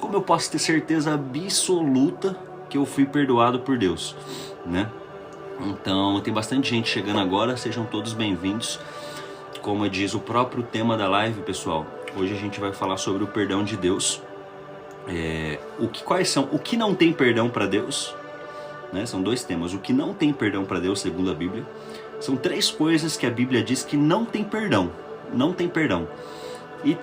como eu posso ter certeza absoluta que eu fui perdoado por Deus, né? Então tem bastante gente chegando agora, sejam todos bem-vindos. Como diz o próprio tema da live, pessoal, hoje a gente vai falar sobre o perdão de Deus. Quais são? O que não tem perdão para Deus, né? São dois temas. O que não tem perdão para Deus, segundo a Bíblia. São três coisas que a Bíblia diz que não tem perdão. Não tem perdão. E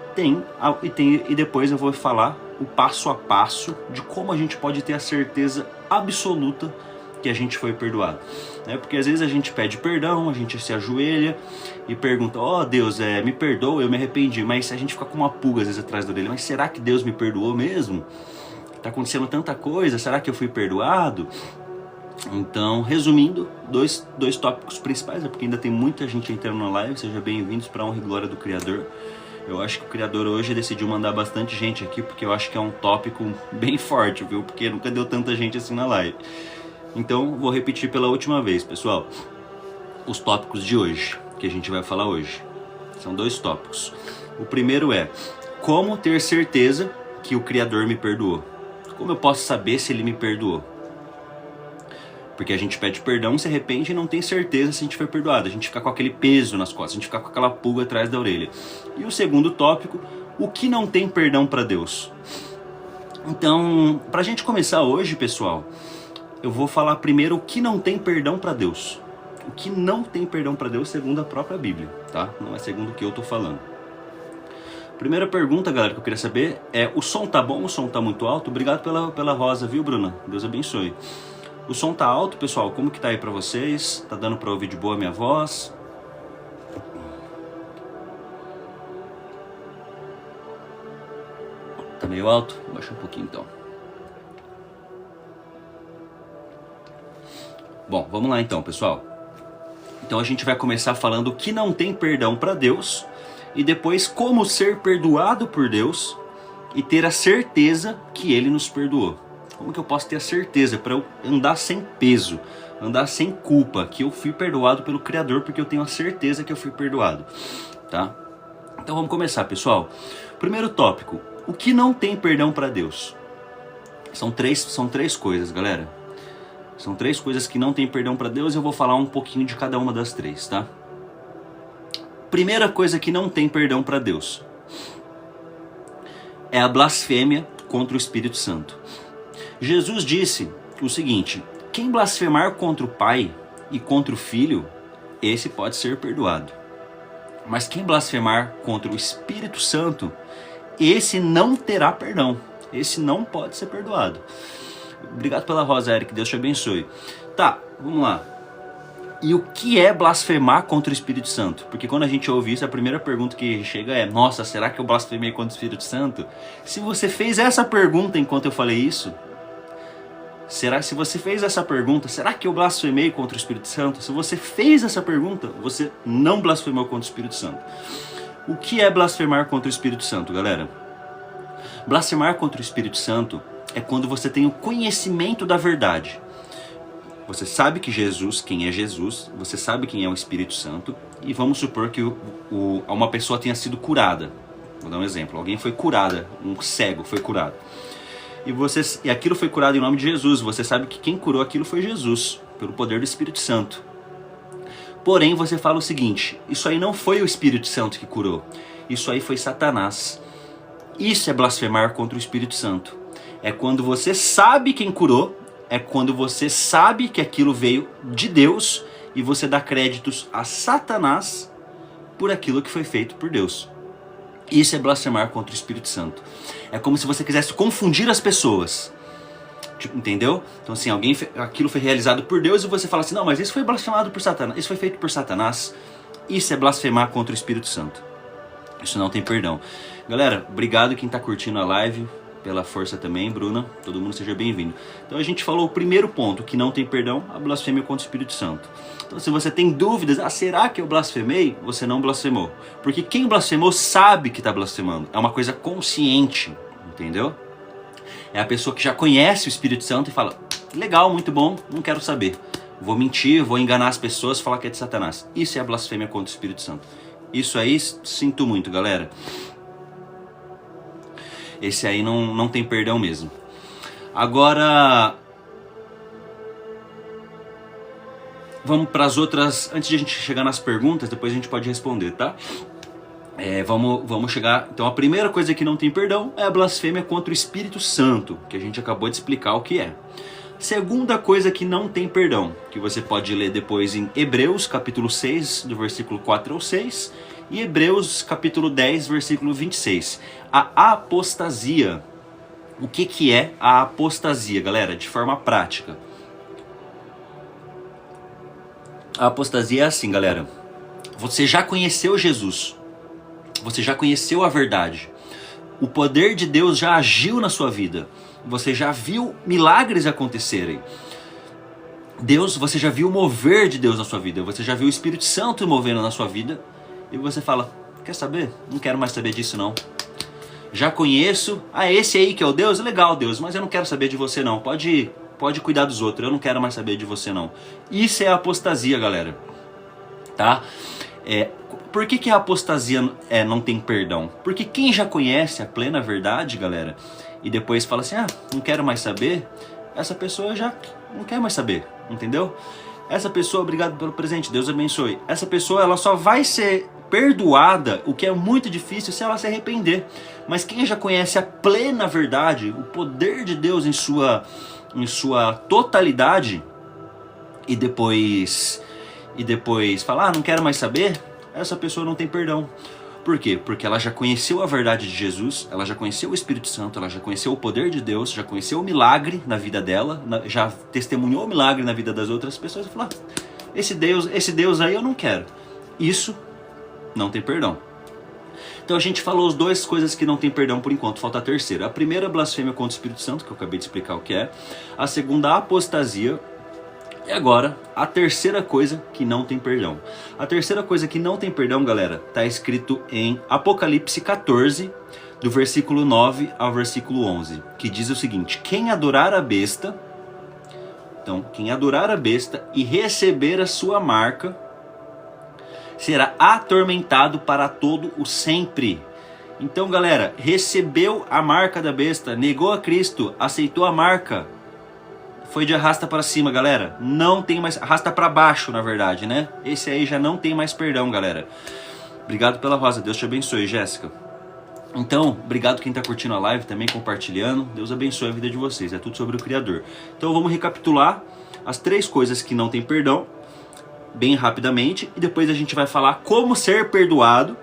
depois eu vou falar o passo a passo de como a gente pode ter a certeza absoluta que a gente foi perdoado, né? Porque às vezes a gente pede perdão, a gente se ajoelha e pergunta: ó Deus, me perdoa, eu me arrependi. Mas a gente fica com uma pulga às vezes atrás da orelha: mas será que Deus me perdoou mesmo? Tá acontecendo tanta coisa, será que eu fui perdoado? Então, resumindo, dois tópicos principais, porque ainda tem muita gente entrando na live. Sejam bem-vindos para a honra e glória do Criador. Eu acho que o Criador hoje decidiu mandar bastante gente aqui, porque eu acho que é um tópico bem forte, viu? Porque nunca deu tanta gente assim na live. Então, vou repetir pela última vez, pessoal. Os tópicos de hoje, que a gente vai falar hoje. São dois tópicos. O primeiro é: como ter certeza que o Criador me perdoou? Como eu posso saber se Ele me perdoou? Porque a gente pede perdão, se arrepende e não tem certeza se a gente foi perdoado. A gente fica com aquele peso nas costas, a gente fica com aquela pulga atrás da orelha. E o segundo tópico: o que não tem perdão para Deus? Então, pra gente começar hoje, pessoal, eu vou falar primeiro o que não tem perdão para Deus. O que não tem perdão para Deus segundo a própria Bíblia, tá? Não é segundo o que eu tô falando. Primeira pergunta, galera, que eu queria saber é: o som tá bom? O som tá muito alto? Obrigado pela rosa, viu, Bruna? Deus abençoe. O som tá alto, pessoal? Como que tá aí pra vocês? Tá dando pra ouvir de boa a minha voz? Tá meio alto? Baixa um pouquinho então. Bom, vamos lá então, pessoal. Então a gente vai começar falando o que não tem perdão pra Deus, e depois como ser perdoado por Deus e ter a certeza que Ele nos perdoou. Como que eu posso ter a certeza para eu andar sem peso, andar sem culpa, que eu fui perdoado pelo Criador, porque eu tenho a certeza que eu fui perdoado, tá? Então vamos começar, pessoal. Primeiro tópico: o que não tem perdão para Deus? São três coisas, galera. São três coisas que não tem perdão para Deus, e eu vou falar um pouquinho de cada uma das três, tá? Primeira coisa que não tem perdão para Deus é a blasfêmia contra o Espírito Santo. Jesus disse o seguinte: quem blasfemar contra o Pai e contra o Filho, esse pode ser perdoado. Mas quem blasfemar contra o Espírito Santo, esse não terá perdão. Esse não pode ser perdoado. Obrigado pela rosa, Eric, Deus te abençoe. Tá, vamos lá. E o que é blasfemar contra o Espírito Santo? Porque quando a gente ouve isso, a primeira pergunta que chega é: nossa, será que eu blasfemei contra o Espírito Santo? Se você fez essa pergunta enquanto eu falei isso, se você fez essa pergunta, será que eu blasfemei contra o Espírito Santo? Se você fez essa pergunta, você não blasfemou contra o Espírito Santo. O que é blasfemar contra o Espírito Santo, galera? Blasfemar contra o Espírito Santo é quando você tem o conhecimento da verdade. Você sabe que Jesus, quem é Jesus, você sabe quem é o Espírito Santo, e vamos supor que uma pessoa tenha sido curada. Vou dar um exemplo: alguém foi curada, um cego foi curado. E aquilo foi curado em nome de Jesus. Você sabe que quem curou aquilo foi Jesus, pelo poder do Espírito Santo. Porém, você fala o seguinte: isso aí não foi o Espírito Santo que curou, isso aí foi Satanás. Isso é blasfemar contra o Espírito Santo. É quando você sabe quem curou, é quando você sabe que aquilo veio de Deus, e você dá créditos a Satanás por aquilo que foi feito por Deus. Isso é blasfemar contra o Espírito Santo. É como se você quisesse confundir as pessoas. Tipo, entendeu? Então assim, aquilo foi realizado por Deus e você fala assim: não, mas isso foi blasfemado por Satanás, isso foi feito por Satanás. Isso é blasfemar contra o Espírito Santo. Isso não tem perdão. Galera, obrigado quem está curtindo a live, pela força também, Bruna, todo mundo seja bem-vindo. Então a gente falou o primeiro ponto, que não tem perdão, a blasfêmia contra o Espírito Santo. Então se você tem dúvidas: será que eu blasfemei? Você não blasfemou. Porque quem blasfemou sabe que está blasfemando. É uma coisa consciente, entendeu? É a pessoa que já conhece o Espírito Santo e fala: legal, muito bom, não quero saber. Vou mentir, vou enganar as pessoas, falar que é de Satanás. Isso é a blasfêmia contra o Espírito Santo. Isso aí, sinto muito, galera. Esse aí não tem perdão mesmo. Agora, vamos para as outras, antes de a gente chegar nas perguntas, depois a gente pode responder, tá? Vamos chegar, então a primeira coisa que não tem perdão é a blasfêmia contra o Espírito Santo, que a gente acabou de explicar o que é. Segunda coisa que não tem perdão, que você pode ler depois em Hebreus capítulo 6, do versículo 4 ao 6, e Hebreus capítulo 10, versículo 26. A apostasia. O que é a apostasia, galera? De forma prática. A apostasia é assim, galera. Você já conheceu Jesus. Você já conheceu a verdade. O poder de Deus já agiu na sua vida. Você já viu milagres acontecerem. Você já viu o mover de Deus na sua vida. Você já viu o Espírito Santo movendo na sua vida. E você fala, quer saber? Não quero mais saber disso não. Já conheço. Esse aí que é o Deus? Legal, Deus, mas eu não quero saber de você não. Pode cuidar dos outros. Eu não quero mais saber de você não. Isso é apostasia, galera. Tá? Por que a apostasia não tem perdão? Porque quem já conhece a plena verdade, galera, e depois fala assim, não quero mais saber, essa pessoa já não quer mais saber, entendeu? Essa pessoa, obrigado pelo presente, Deus abençoe. Essa pessoa, ela só vai ser perdoada, o que é muito difícil, se ela se arrepender. Mas quem já conhece a plena verdade, o poder de Deus em sua totalidade, e depois fala, não quero mais saber, essa pessoa não tem perdão. Por quê? Porque ela já conheceu a verdade de Jesus, ela já conheceu o Espírito Santo, ela já conheceu o poder de Deus, já conheceu o milagre na vida dela, já testemunhou o milagre na vida das outras pessoas e falou, esse Deus aí eu não quero. Isso não tem perdão. Então a gente falou as duas coisas que não tem perdão por enquanto, falta a terceira. A primeira, a blasfêmia contra o Espírito Santo, que eu acabei de explicar o que é. A segunda, a apostasia. E agora, a terceira coisa que não tem perdão. A terceira coisa que não tem perdão, galera, está escrito em Apocalipse 14, do versículo 9 ao versículo 11, que diz o seguinte, quem adorar a besta e receber a sua marca, será atormentado para todo o sempre. Então, galera, recebeu a marca da besta, negou a Cristo, aceitou a marca, foi de arrasta para cima, galera. Não tem mais, arrasta para baixo, na verdade, né? Esse aí já não tem mais perdão, galera. Obrigado pela rosa, Deus te abençoe, Jéssica. Então, obrigado quem está curtindo a live também, compartilhando. Deus abençoe a vida de vocês, é tudo sobre o Criador. Então vamos recapitular as 3 coisas que não tem perdão, bem rapidamente. E depois a gente vai falar como ser perdoado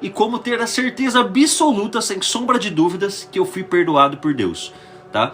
e como ter a certeza absoluta, sem sombra de dúvidas, que eu fui perdoado por Deus, tá?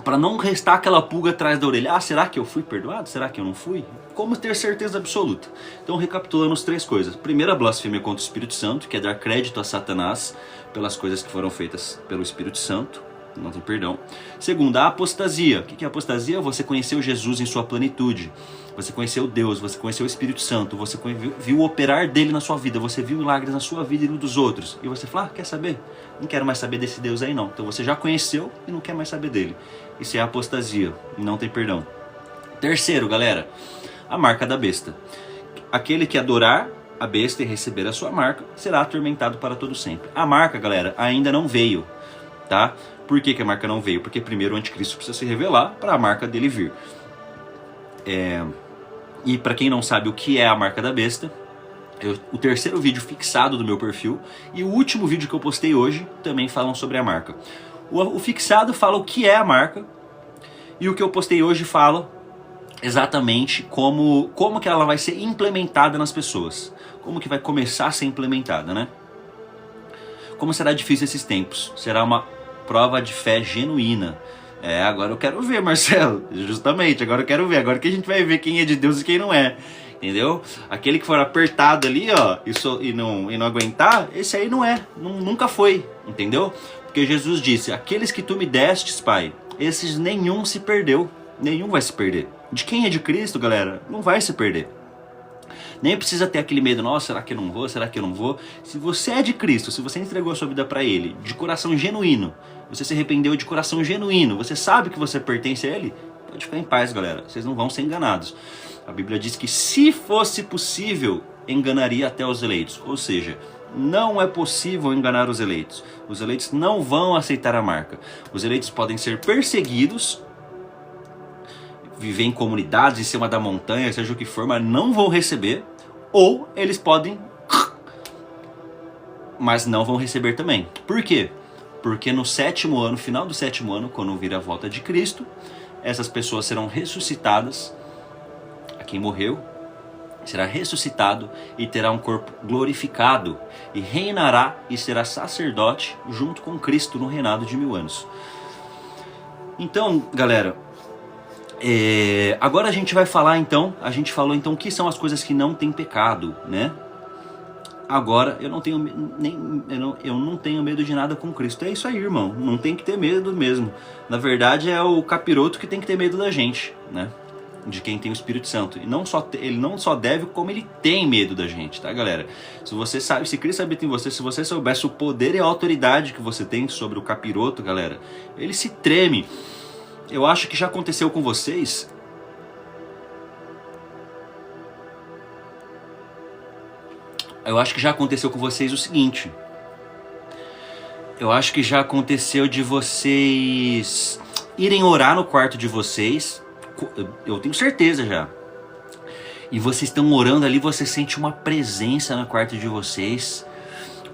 Para não restar aquela pulga atrás da orelha. Será que eu fui perdoado? Será que eu não fui? Como ter certeza absoluta? Então, recapitulando as 3 coisas. Primeiro, a blasfêmia contra o Espírito Santo, que é dar crédito a Satanás pelas coisas que foram feitas pelo Espírito Santo. Não tem perdão. Segunda, a apostasia. O que é apostasia? Você conheceu Jesus em sua plenitude. Você conheceu Deus, você conheceu o Espírito Santo, você viu o operar dele na sua vida, você viu milagres na sua vida e no dos outros. E você fala, quer saber? Não quero mais saber desse Deus aí não. Então você já conheceu e não quer mais saber dele. Isso é apostasia, não tem perdão. Terceiro, galera, a marca da besta. Aquele que adorar a besta e receber a sua marca, será atormentado para todo sempre. A marca, galera, ainda não veio, tá? Por que a marca não veio? Porque primeiro o anticristo precisa se revelar para a marca dele vir. E para quem não sabe o que é a marca da besta, o terceiro vídeo fixado do meu perfil e o último vídeo que eu postei hoje também falam sobre a marca. O fixado fala o que é a marca e o que eu postei hoje fala exatamente como que ela vai ser implementada nas pessoas. Como que vai começar a ser implementada, né? Como será difícil esses tempos? Será uma prova de fé genuína. Agora eu quero ver, Marcelo. Justamente, agora eu quero ver. Agora que a gente vai ver quem é de Deus e quem não é. Entendeu? Aquele que for apertado ali, ó, e não aguentar, esse aí não é. Nunca foi. Entendeu? Porque Jesus disse, aqueles que tu me destes, Pai, esses nenhum se perdeu. Nenhum vai se perder. De quem é de Cristo, galera, não vai se perder. Nem precisa ter aquele medo, nossa, será que eu não vou? Será que eu não vou? Se você é de Cristo, se você entregou a sua vida para Ele, de coração genuíno, você se arrependeu de coração genuíno, você sabe que você pertence a Ele, pode ficar em paz, galera. Vocês não vão ser enganados. A Bíblia diz que se fosse possível, enganaria até os eleitos. Ou seja, Não é possível enganar os eleitos. Os eleitos não vão aceitar a marca. Os eleitos podem ser perseguidos, viver em comunidades em cima da montanha, seja o que for, mas não vão receber. Ou eles podem, mas não vão receber também. Por quê? Porque no 7º ano, final do 7º ano, quando vir a volta de Cristo, essas pessoas serão ressuscitadas. A quem morreu será ressuscitado e terá um corpo glorificado e reinará e será sacerdote junto com Cristo no reinado de 1000 anos. Então, galera, agora a gente vai falar então, a gente falou então o que são as coisas que não tem pecado, né? Agora eu não tenho medo de nada com Cristo. É isso aí, irmão. Não tem que ter medo mesmo. Na verdade é o capiroto que tem que ter medo da gente, né? De quem tem o Espírito Santo. E ele não só deve, como ele tem medo da gente, tá, galera? Se você sabe, se Cristo habita em você, se você soubesse o poder e a autoridade que você tem sobre o capiroto, galera, ele se treme. Eu acho que já aconteceu com vocês. Eu acho que já aconteceu com vocês o seguinte. Eu acho que já aconteceu de vocês irem orar no quarto de vocês. Eu tenho certeza já. E vocês estão orando ali, você sente uma presença no quarto de vocês.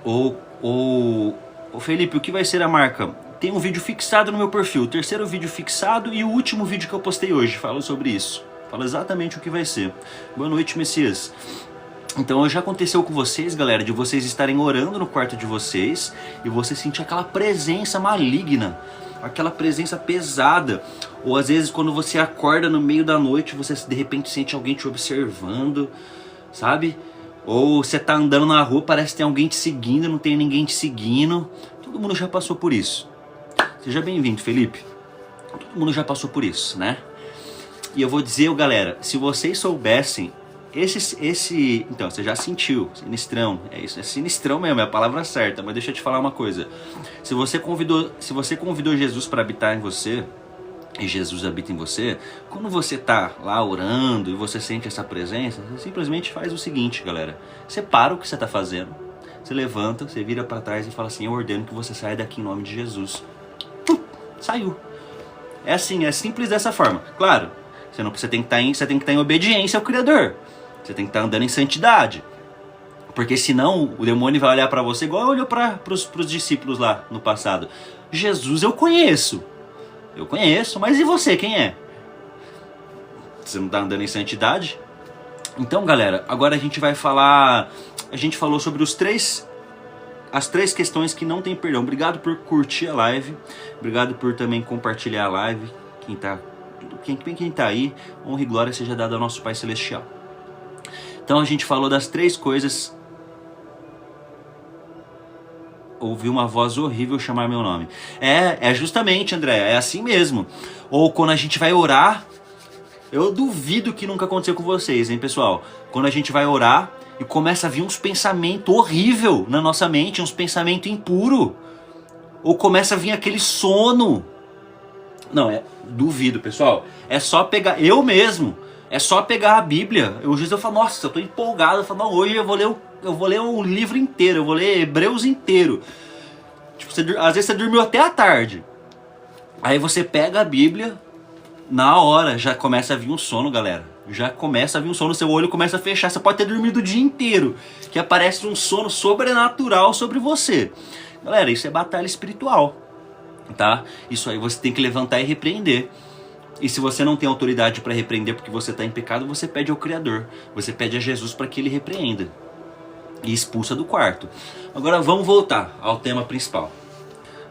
Ô Felipe, o que vai ser a marca? Tem um vídeo fixado no meu perfil, o 3º vídeo fixado e o último vídeo que eu postei hoje. Falo sobre isso. Falo exatamente o que vai ser. Boa noite, Messias. Então já aconteceu com vocês, galera, de vocês estarem orando no quarto de vocês e você sentir aquela presença maligna, aquela presença pesada. Ou às vezes quando você acorda no meio da noite, você de repente sente alguém te observando, sabe? Ou você tá andando na rua, parece que tem alguém te seguindo, não tem ninguém te seguindo. Todo mundo já passou por isso. Seja bem-vindo, Felipe. Todo mundo já passou por isso, né? E eu vou dizer, galera, se vocês soubessem, então, você já sentiu, sinistrão, é isso, é sinistrão mesmo, é a palavra certa, mas deixa eu te falar uma coisa. Se você convidou Jesus para habitar em você, e Jesus habita em você, quando você tá lá orando e você sente essa presença, você simplesmente faz o seguinte, galera. Você para o que você tá fazendo, você levanta, você vira para trás e fala assim: eu ordeno que você saia daqui em nome de Jesus. Saiu. É assim, é simples dessa forma. Claro, você tem que estar em obediência ao Criador. Você tem que estar andando em santidade. Porque senão o demônio vai olhar para você igual olhou para os discípulos lá no passado. Jesus eu conheço, mas e você, quem é? Você não está andando em santidade? Então, galera, agora a gente vai falar... A gente falou sobre as 3 questões que não tem perdão. Obrigado por curtir a live. Obrigado por também compartilhar a live. Quem tá aí, honra e glória seja dada ao nosso Pai Celestial. Então a gente falou das 3 coisas. Ouvi uma voz horrível chamar meu nome. É justamente, André, é assim mesmo. Ou quando a gente vai orar, eu duvido que nunca aconteceu com vocês, hein, pessoal? Quando a gente vai orar e começa a vir uns pensamentos horríveis na nossa mente, uns pensamentos impuros. Ou começa a vir aquele sono. Não, duvido, pessoal. É só pegar, eu mesmo, é só pegar a Bíblia. Às vezes eu falo, nossa, eu tô empolgado. Eu falo, não, hoje eu vou ler o livro inteiro, eu vou ler Hebreus inteiro. Tipo, às vezes você dormiu até a tarde. Aí você pega a Bíblia, na hora já começa a vir um sono, galera. Já começa a vir um sono, seu olho começa a fechar. Você pode ter dormido o dia inteiro, que aparece um sono sobrenatural sobre você. Galera, isso é batalha espiritual, tá? Isso aí você tem que levantar e repreender. E se você não tem autoridade para repreender porque você está em pecado, você pede ao Criador. Você pede a Jesus para que ele repreenda e expulsa do quarto. Agora vamos voltar ao tema principal.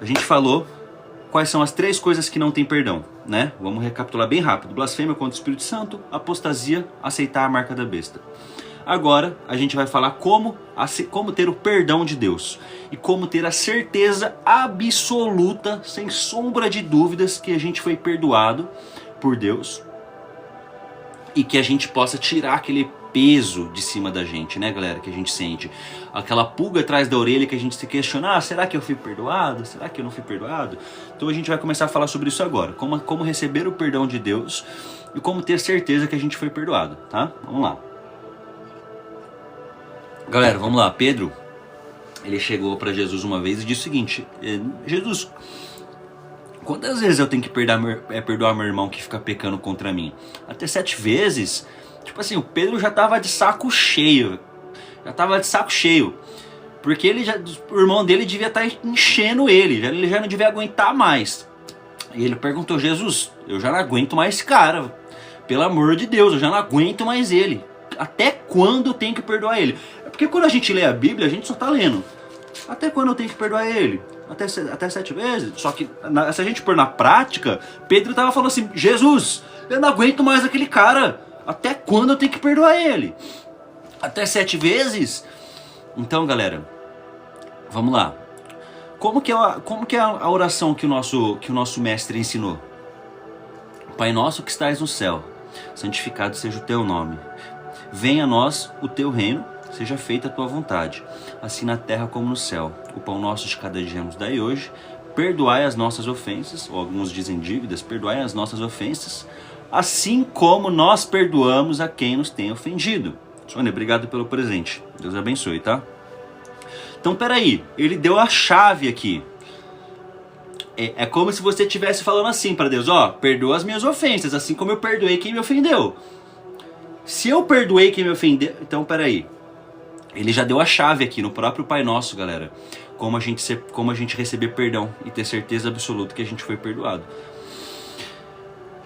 A gente falou quais são as 3 coisas que não tem perdão, né? Vamos recapitular bem rápido. Blasfêmia contra o Espírito Santo, apostasia, aceitar a marca da besta. Agora a gente vai falar como ter o perdão de Deus e como ter a certeza absoluta, sem sombra de dúvidas, que a gente foi perdoado por Deus e que a gente possa tirar aquele peso de cima da gente, né, galera, que a gente sente. Aquela pulga atrás da orelha que a gente se questiona, será que eu fui perdoado? Será que eu não fui perdoado? Então a gente vai começar a falar sobre isso agora, como receber o perdão de Deus e como ter certeza que a gente foi perdoado, tá? Vamos lá. Galera, vamos lá, Pedro ele chegou para Jesus uma vez e disse o seguinte: Jesus, quantas vezes eu tenho que perdoar meu irmão que fica pecando contra mim? Até 7 vezes? Tipo assim, o Pedro já tava de saco cheio. Porque o irmão dele devia estar enchendo ele já não devia aguentar mais. E ele perguntou: Jesus, eu já não aguento mais esse cara. Pelo amor de Deus, eu já não aguento mais ele. Até quando eu tenho que perdoar ele? É porque quando a gente lê a Bíblia, a gente só tá lendo. Até quando eu tenho que perdoar ele? Até 7 vezes? Só que se a gente pôr na prática, Pedro tava falando assim: Jesus, eu não aguento mais aquele cara. Até quando eu tenho que perdoar ele? Até 7 vezes? Então, galera, vamos lá. Como que é a oração que o nosso mestre ensinou? Pai nosso que estais no céu, santificado seja o teu nome. Venha a nós o teu reino, seja feita a tua vontade, assim na terra como no céu. O pão nosso de cada dia nos dai hoje. Perdoai as nossas ofensas, ou alguns dizem dívidas, perdoai as nossas ofensas, assim como nós perdoamos a quem nos tem ofendido. Sônia, obrigado pelo presente. Deus abençoe, tá? Então, peraí, ele deu a chave aqui. É como se você estivesse falando assim para Deus: ó, perdoa as minhas ofensas, assim como eu perdoei quem me ofendeu. Se eu perdoei quem me ofendeu, então peraí. Ele já deu a chave aqui no próprio Pai Nosso, galera. Como a gente receber perdão e ter certeza absoluta que a gente foi perdoado.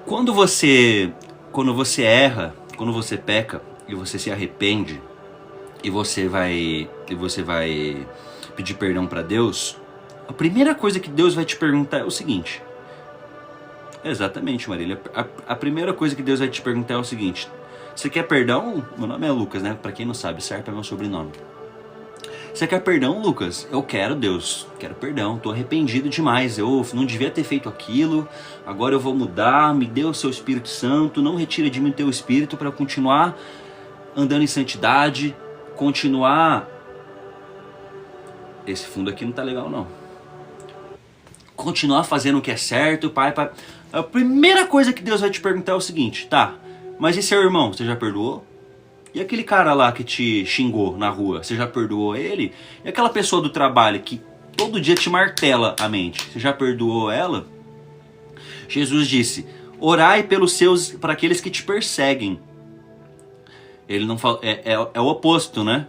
Quando você erra, quando você peca e você se arrepende e você vai pedir perdão para Deus, a primeira coisa que Deus vai te perguntar é o seguinte. Exatamente, Marília. A primeira coisa que Deus vai te perguntar é o seguinte: você quer perdão? Meu nome é Lucas, né? Pra quem não sabe, Serpa é meu sobrenome. Você quer perdão, Lucas? Eu quero, Deus. Quero perdão. Tô arrependido demais. Eu não devia ter feito aquilo. Agora eu vou mudar. Me dê o seu Espírito Santo. Não retira de mim o teu Espírito para eu continuar andando em santidade. Continuar... Esse fundo aqui não tá legal, não. Continuar fazendo o que é certo, pai. A primeira coisa que Deus vai te perguntar é o seguinte: tá, mas e seu irmão, você já perdoou? E aquele cara lá que te xingou na rua, você já perdoou ele? E aquela pessoa do trabalho que todo dia te martela a mente, você já perdoou ela? Jesus disse: orai para aqueles que te perseguem. Ele não fala, é o oposto, né?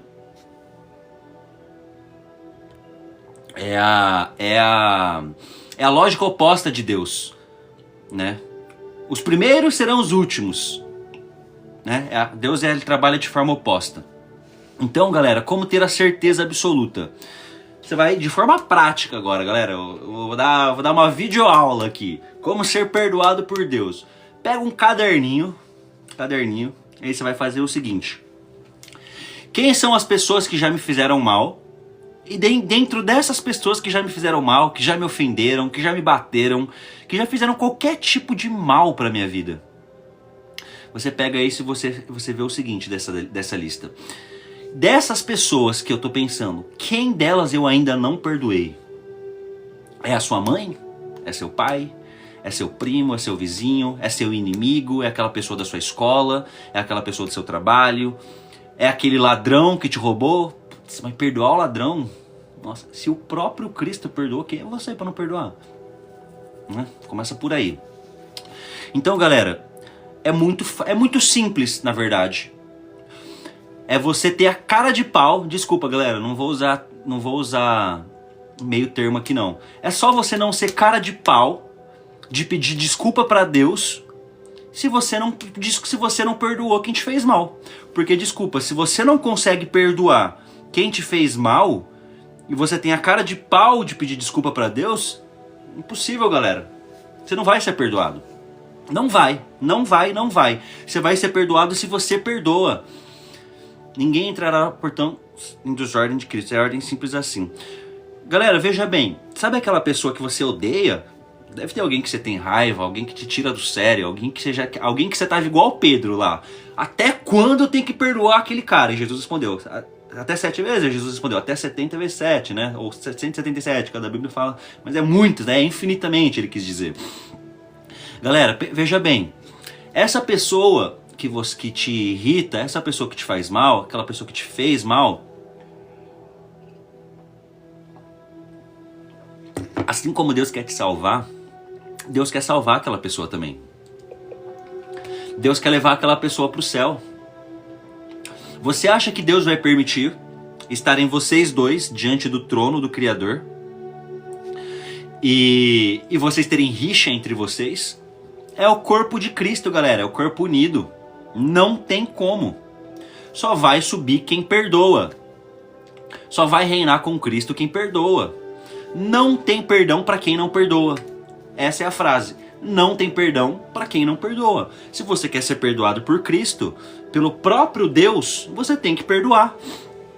É a lógica oposta de Deus, né? Os primeiros serão os últimos, né? Deus ele trabalha de forma oposta. Então, galera, como ter a certeza absoluta? Você vai de forma prática agora, galera. Eu vou dar uma videoaula aqui. Como ser perdoado por Deus. Pega um caderninho, aí você vai fazer o seguinte: quem são as pessoas que já me fizeram mal? E dentro dessas pessoas que já me fizeram mal, que já me ofenderam, que já me bateram, que já fizeram qualquer tipo de mal para minha vida, você pega isso e você vê o seguinte dessa lista. Dessas pessoas que eu tô pensando, quem delas eu ainda não perdoei? É a sua mãe? É seu pai? É seu primo? É seu vizinho? É seu inimigo? É aquela pessoa da sua escola? É aquela pessoa do seu trabalho? É aquele ladrão que te roubou? Você vai perdoar o ladrão? Nossa, se o próprio Cristo perdoou, quem é você para não perdoar? Né? Começa por aí. Então, galera, é muito simples, na verdade. É você ter a cara de pau. Desculpa, galera, não vou usar meio termo aqui não. É só você não ser cara de pau de pedir desculpa para Deus se você não perdoou quem te fez mal. Porque, desculpa, se você não consegue perdoar quem te fez mal e você tem a cara de pau de pedir desculpa para Deus, impossível, galera. Você não vai ser perdoado. Não vai. Você vai ser perdoado se você perdoa. Ninguém entrará, portanto, em desordem de Cristo. É ordem simples assim. Galera, veja bem. Sabe aquela pessoa que você odeia? Deve ter alguém que você tem raiva, alguém que te tira do sério, alguém que você tava igual Pedro lá. Até quando eu tenho que perdoar aquele cara? E Jesus respondeu: até 7 vezes. Jesus respondeu: até 70 vezes 7, né? Ou 777, cada Bíblia fala. Mas é muitos, né? É infinitamente, ele quis dizer. Galera, veja bem. Essa pessoa que te irrita, essa pessoa que te faz mal, aquela pessoa que te fez mal, Assim como Deus quer te salvar, Deus quer salvar aquela pessoa também. Deus quer levar aquela pessoa para o céu. Você acha que Deus vai permitir estarem vocês dois diante do trono do Criador e vocês terem rixa entre vocês? É o corpo de Cristo, galera, é o corpo unido. Não tem como. Só vai subir quem perdoa. Só vai reinar com Cristo quem perdoa. Não tem perdão para quem não perdoa. Essa é a frase. Não tem perdão para quem não perdoa. Se você quer ser perdoado por Cristo, pelo próprio Deus, você tem que perdoar.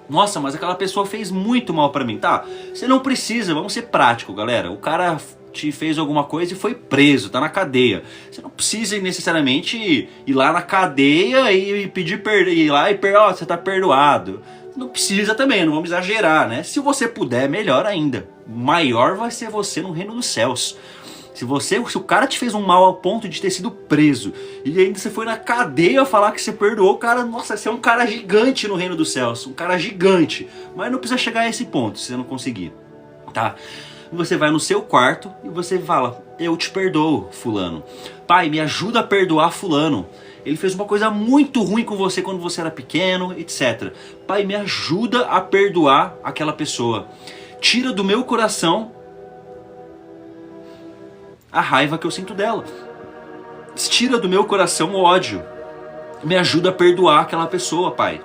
Nossa, mas aquela pessoa fez muito mal para mim. Tá, você não precisa, vamos ser prático, galera. O cara te fez alguma coisa e foi preso, tá na cadeia. Você não precisa necessariamente ir lá na cadeia e pedir perdão, ir lá e ó, você tá perdoado. Não precisa também, não vamos exagerar, né? Se você puder, melhor ainda. Maior vai ser você no reino dos céus. Se o cara te fez um mal ao ponto de ter sido preso e ainda você foi na cadeia falar que você perdoou, cara, nossa, você é um cara gigante no reino dos céus, um cara gigante. Mas não precisa chegar a esse ponto se você não conseguir, tá? Você vai no seu quarto e você fala: eu te perdoo, fulano. Pai, me ajuda a perdoar fulano. Ele fez uma coisa muito ruim com você quando você era pequeno, etc. Pai, me ajuda a perdoar aquela pessoa. Tira do meu coração a raiva que eu sinto dela. Tira do meu coração o ódio. Me ajuda a perdoar aquela pessoa, Pai.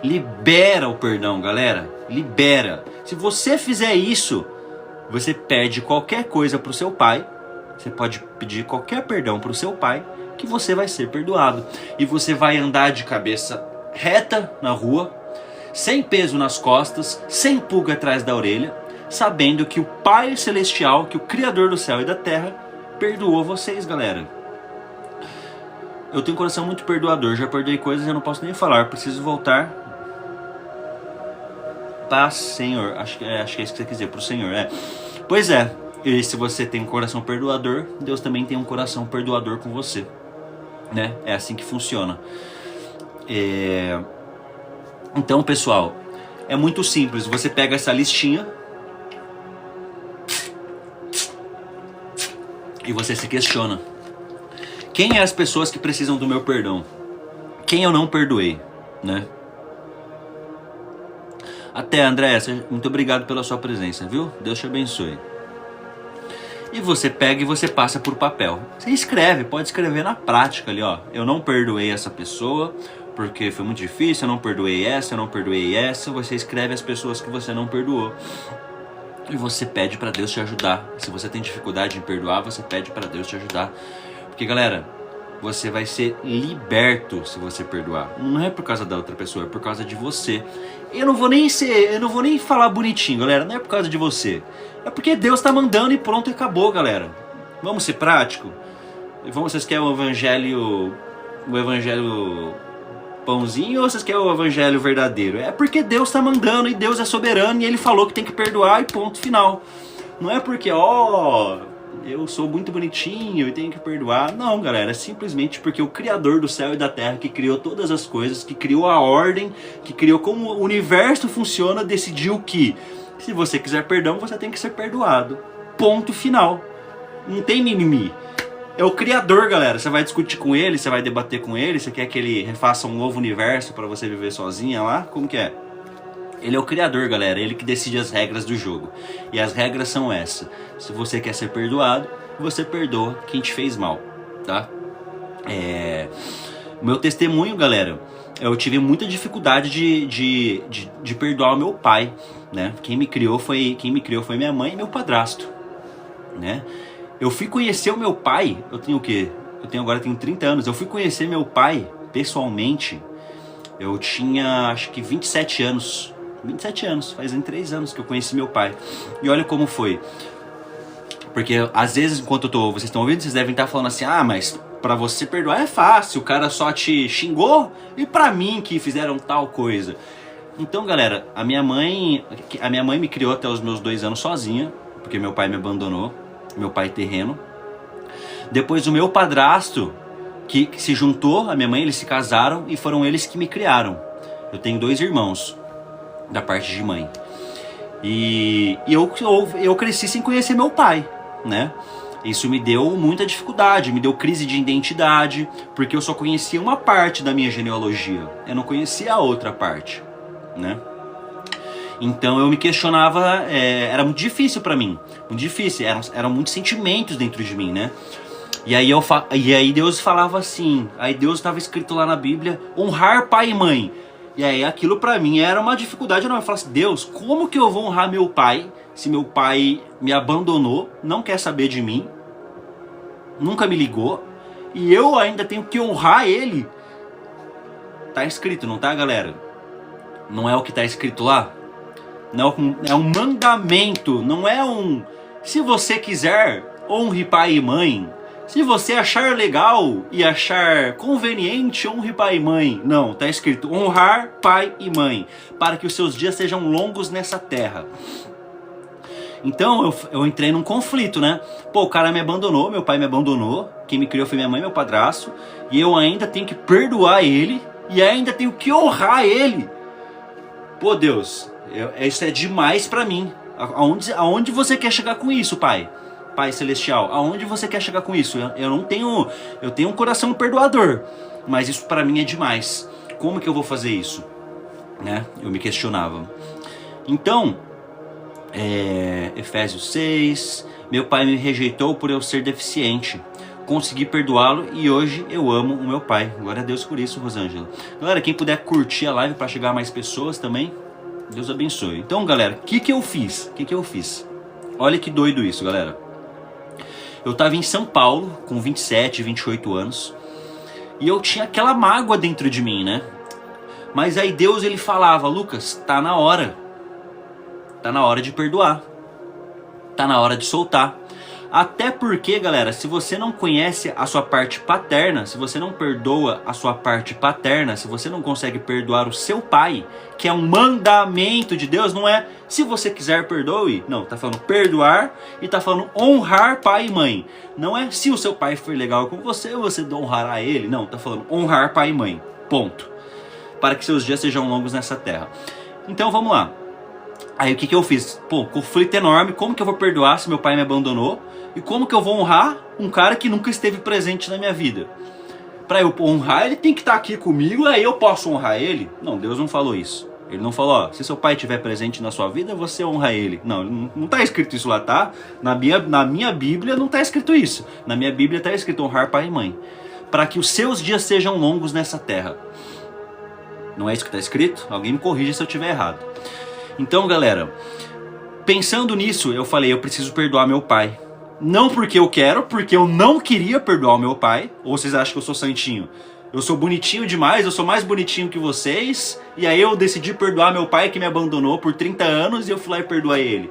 Libera o perdão, galera. Libera. Se você fizer isso, você pede qualquer coisa para o seu pai. Você pode pedir qualquer perdão para o seu pai, que você vai ser perdoado. E você vai andar de cabeça reta na rua, sem peso nas costas, sem pulga atrás da orelha, sabendo que o Pai Celestial, que o Criador do céu e da terra, perdoou vocês, galera. Eu tenho um coração muito perdoador, já perdoei coisas que eu não posso nem falar, preciso voltar para Senhor, acho que é isso que você quer dizer, para o Senhor, Pois é, e se você tem um coração perdoador, Deus também tem um coração perdoador com você, né? É assim que funciona. Então, pessoal, é muito simples, você pega essa listinha e você se questiona: quem é as pessoas que precisam do meu perdão? Quem eu não perdoei, né? Até, André, muito obrigado pela sua presença, viu? Deus te abençoe. E você pega e você passa por papel. Você escreve, pode escrever na prática ali, ó. Eu não perdoei essa pessoa porque foi muito difícil, eu não perdoei essa, eu não perdoei essa. Você escreve as pessoas que você não perdoou. E você pede para Deus te ajudar. Se você tem dificuldade em perdoar, você pede para Deus te ajudar. Porque, galera, você vai ser liberto se você perdoar. Não é por causa da outra pessoa, é por causa de você. Eu não vou nem falar bonitinho, galera. Não é por causa de você. É porque Deus tá mandando e pronto, acabou, galera. Vamos ser prático? Vocês querem o evangelho pãozinho ou vocês querem o evangelho verdadeiro? É porque Deus tá mandando e Deus é soberano e Ele falou que tem que perdoar e ponto final. Não é porque, eu sou muito bonitinho e tenho que perdoar. Não, galera, é simplesmente porque o Criador do céu e da terra, que criou todas as coisas, que criou a ordem, que criou como o universo funciona, decidiu que se você quiser perdão, você tem que ser perdoado. Ponto final. Não tem mimimi. É o Criador, galera. Você vai discutir com ele, você vai debater com ele, você quer que ele refaça um novo universo para você viver sozinha lá? Como que é? Ele é o Criador, galera. Ele que decide as regras do jogo. E as regras são essas. Se você quer ser perdoado, você perdoa quem te fez mal, tá? O meu testemunho, galera, eu tive muita dificuldade de perdoar o meu pai, né? Quem me criou foi minha mãe e meu padrasto, né? Eu fui conhecer o meu pai, eu tenho o quê? Agora tenho 30 anos. Eu fui conhecer meu pai pessoalmente. Eu tinha, acho que 27 anos. 27 anos, fazem 3 anos que eu conheci meu pai. E olha como foi. Porque às vezes, enquanto vocês estão ouvindo, vocês devem estar falando assim: mas pra você perdoar é fácil, o cara só te xingou, e pra mim que fizeram tal coisa. Então, galera, a minha mãe me criou até os meus 2 anos sozinha, porque meu pai me abandonou, meu pai terreno. Depois o meu padrasto, que se juntou à minha mãe, eles se casaram e foram eles que me criaram. Eu tenho 2 irmãos da parte de mãe. Eu cresci sem conhecer meu pai, né? Isso me deu muita dificuldade, me deu crise de identidade, porque eu só conhecia uma parte da minha genealogia, eu não conhecia a outra parte, né? Então eu me questionava, era muito difícil pra mim, muito difícil, eram muitos sentimentos dentro de mim, né? E aí Deus falava assim, aí Deus estava escrito lá na Bíblia, honrar pai e mãe. E aí aquilo pra mim era uma dificuldade enorme. Eu falava assim, Deus, como que eu vou honrar meu pai se meu pai me abandonou, não quer saber de mim, nunca me ligou, e eu ainda tenho que honrar ele? Tá escrito, não tá, galera? Não é o que tá escrito lá? Não, é um mandamento, não é um... Se você quiser, honre pai e mãe. Se você achar legal e achar conveniente, honre pai e mãe. Não, tá escrito honrar pai e mãe, para que os seus dias sejam longos nessa terra. Então eu entrei num conflito, né? Pô, o cara me abandonou, meu pai me abandonou, quem me criou foi minha mãe e meu padrasto, e eu ainda tenho que perdoar ele, e ainda tenho que honrar ele. Pô, Deus, isso é demais pra mim. Aonde você quer chegar com isso, pai? Pai Celestial, aonde você quer chegar com isso? Eu tenho um coração perdoador, mas isso pra mim é demais. Como que eu vou fazer isso? Né? Eu me questionava. Então, Efésios 6, meu pai me rejeitou por eu ser deficiente. Consegui perdoá-lo e hoje eu amo o meu pai. Glória a Deus por isso, Rosângela. Galera, quem puder curtir a live para chegar a mais pessoas também, Deus abençoe. Então, galera, o que eu fiz? Olha que doido isso, galera. Eu tava em São Paulo com 27, 28 anos e eu tinha aquela mágoa dentro de mim, né? Mas aí Deus, ele falava, Lucas, tá na hora de perdoar, tá na hora de soltar. Até porque, galera, se você não conhece a sua parte paterna, se você não perdoa a sua parte paterna, se você não consegue perdoar o seu pai, que é um mandamento de Deus, não é se você quiser perdoe, não, tá falando perdoar e tá falando honrar pai e mãe. Não é se o seu pai foi legal com você honrará ele, não, tá falando honrar pai e mãe, ponto. Para que seus dias sejam longos nessa terra. Então vamos lá. Aí o que eu fiz? Pô, conflito enorme, como que eu vou perdoar se meu pai me abandonou? E como que eu vou honrar um cara que nunca esteve presente na minha vida? Para eu honrar, ele tem que estar aqui comigo, aí eu posso honrar ele? Não, Deus não falou isso. Ele não falou, ó, se seu pai estiver presente na sua vida, você honra ele. Não tá escrito isso lá, tá? Na minha Bíblia não tá escrito isso. Na minha Bíblia tá escrito honrar pai e mãe. Para que os seus dias sejam longos nessa terra. Não é isso que tá escrito? Alguém me corrija se eu estiver errado. Então, galera, pensando nisso, eu falei, eu preciso perdoar meu pai. Não porque eu quero, porque eu não queria perdoar o meu pai. Ou vocês acham que eu sou santinho? Eu sou bonitinho demais, eu sou mais bonitinho que vocês. E aí eu decidi perdoar meu pai que me abandonou por 30 anos e eu fui lá e perdoei ele.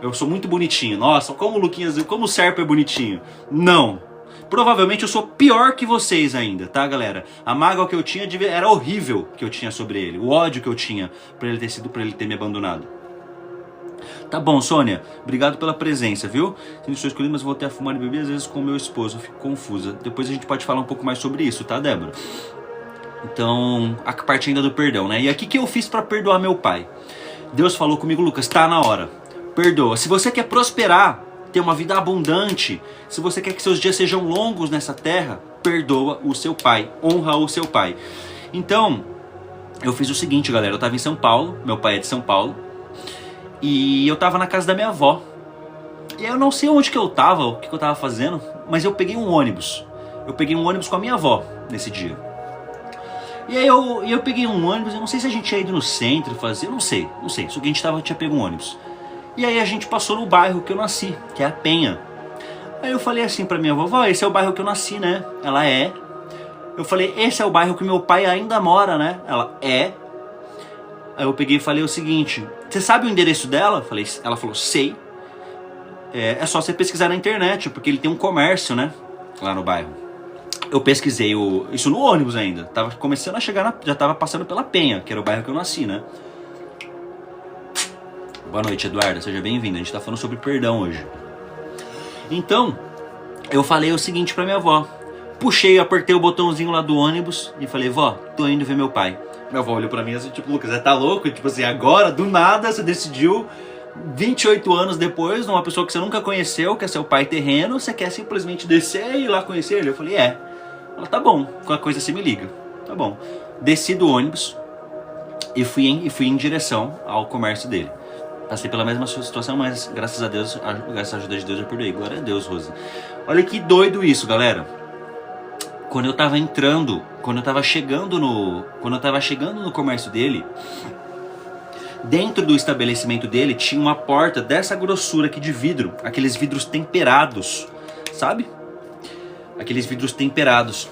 Eu sou muito bonitinho. Nossa, como o Luquinhas, como o Serpa é bonitinho. Não. Provavelmente eu sou pior que vocês ainda, tá, galera? A mágoa que eu tinha era horrível que eu tinha sobre ele. O ódio que eu tinha pra ele ter me abandonado. Tá bom, Sônia. Obrigado pela presença, viu? Sinto que sou escolhido, mas voltei a fumar e beber às vezes com meu esposo. Eu fico confusa. Depois a gente pode falar um pouco mais sobre isso, tá, Débora? Então, a parte ainda do perdão, né? E aqui que eu fiz pra perdoar meu pai? Deus falou comigo, Lucas, tá na hora. Perdoa. Se você quer prosperar, ter uma vida abundante, se você quer que seus dias sejam longos nessa terra, perdoa o seu pai, honra o seu pai. Então, eu fiz o seguinte, galera, eu tava em São Paulo, meu pai é de São Paulo, e eu tava na casa da minha avó. E eu não sei onde que eu tava, o que eu tava fazendo, mas eu peguei um ônibus. Eu peguei um ônibus com a minha avó nesse dia. E aí eu peguei um ônibus, eu não sei se a gente ia ido no centro fazer, eu não sei, só que a gente tinha pego um ônibus. E aí a gente passou no bairro que eu nasci, que é a Penha. Aí eu falei assim pra minha vovó, esse é o bairro que eu nasci, né? Ela é. Eu falei, esse é o bairro que meu pai ainda mora, né? Ela é. Aí eu peguei e falei o seguinte, você sabe o endereço dela? Ela falou, sei. É só você pesquisar na internet, porque ele tem um comércio, né? Lá no bairro. Eu pesquisei isso no ônibus ainda. Tava começando a chegar, já tava passando pela Penha, que era o bairro que eu nasci, né? Boa noite, Eduarda, seja bem-vinda. A gente tá falando sobre perdão hoje. Então, eu falei o seguinte pra minha avó. Puxei, apertei o botãozinho lá do ônibus e falei, vó, tô indo ver meu pai. Minha avó olhou pra mim assim, tipo, Lucas, você tá louco? Tipo assim, agora, do nada, você decidiu 28 anos depois, uma pessoa que você nunca conheceu, que é seu pai terreno, você quer simplesmente descer e ir lá conhecer ele? Eu falei, Ela, tá bom, qualquer coisa você me liga. Tá bom. Desci do ônibus e fui em direção ao comércio dele. Passei pela mesma situação, mas graças a Deus, graças à ajuda de Deus, eu perdoei. Glória a Deus, Rose. Olha que doido isso, galera. Quando eu tava chegando no comércio dele, dentro do estabelecimento dele tinha uma porta dessa grossura aqui de vidro, aqueles vidros temperados, sabe? Aqueles vidros temperados.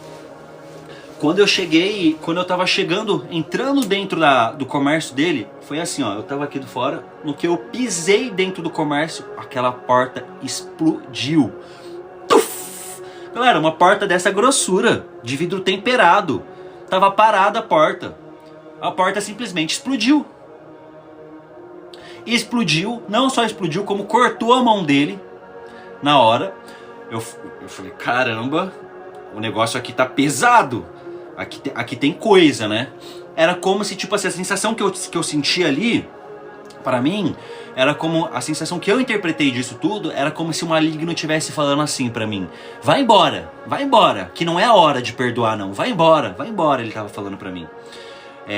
Quando eu tava chegando, entrando dentro do comércio dele, foi assim, ó, eu tava aqui do fora, no que eu pisei dentro do comércio, aquela porta explodiu. Tuf! Galera, uma porta dessa grossura, de vidro temperado, tava parada a porta simplesmente explodiu. Explodiu, não só explodiu, como cortou a mão dele na hora. Eu falei, caramba, o negócio aqui tá pesado. Aqui tem coisa, né? Era como se, tipo assim, a sensação que eu senti ali, para mim, era como, a sensação que eu interpretei disso tudo, era como se o maligno estivesse falando assim pra mim, vai embora, que não é a hora de perdoar não, vai embora, ele tava falando pra mim.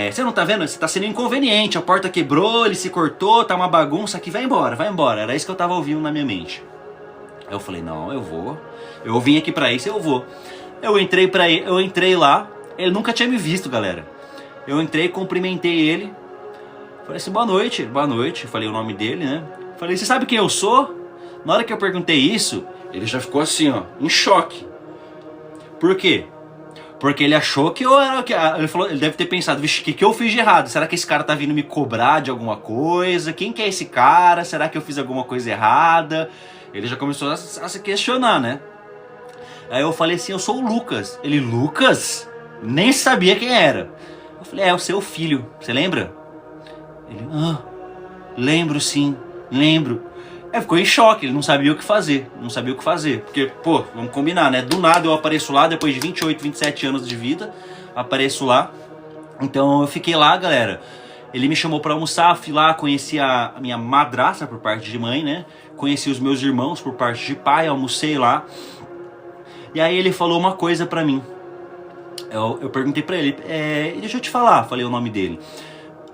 Você não tá vendo? Você tá sendo inconveniente, a porta quebrou, ele se cortou, tá uma bagunça aqui, vai embora, era isso que eu tava ouvindo na minha mente. Aí eu falei, não, eu vim aqui pra isso, eu vou. Eu entrei lá, ele nunca tinha me visto, galera. Eu entrei, cumprimentei ele, falei assim, boa noite, falei o nome dele, né? Falei, você sabe quem eu sou? Na hora que eu perguntei isso, ele já ficou assim, ó, em choque. Por quê? Porque ele achou que eu era... Ele deve ter pensado, vixe, o que eu fiz de errado? Será que esse cara tá vindo me cobrar de alguma coisa? Quem que é esse cara? Será que eu fiz alguma coisa errada? Ele já começou a se questionar, né? Aí eu falei assim, eu sou o Lucas. Ele, Lucas? Nem sabia quem era. Eu falei, é o seu filho, você lembra? Ele, lembro sim, lembro. Ele ficou em choque, ele não sabia o que fazer, porque, pô, vamos combinar, né? Do nada eu apareço lá, depois de 28, 27 anos de vida, apareço lá. Então eu fiquei lá, galera. Ele me chamou pra almoçar, fui lá, conheci a minha madrasta por parte de mãe, né? Conheci os meus irmãos por parte de pai, almocei lá. E aí ele falou uma coisa pra mim. Eu perguntei pra ele, deixa eu te falar, falei o nome dele.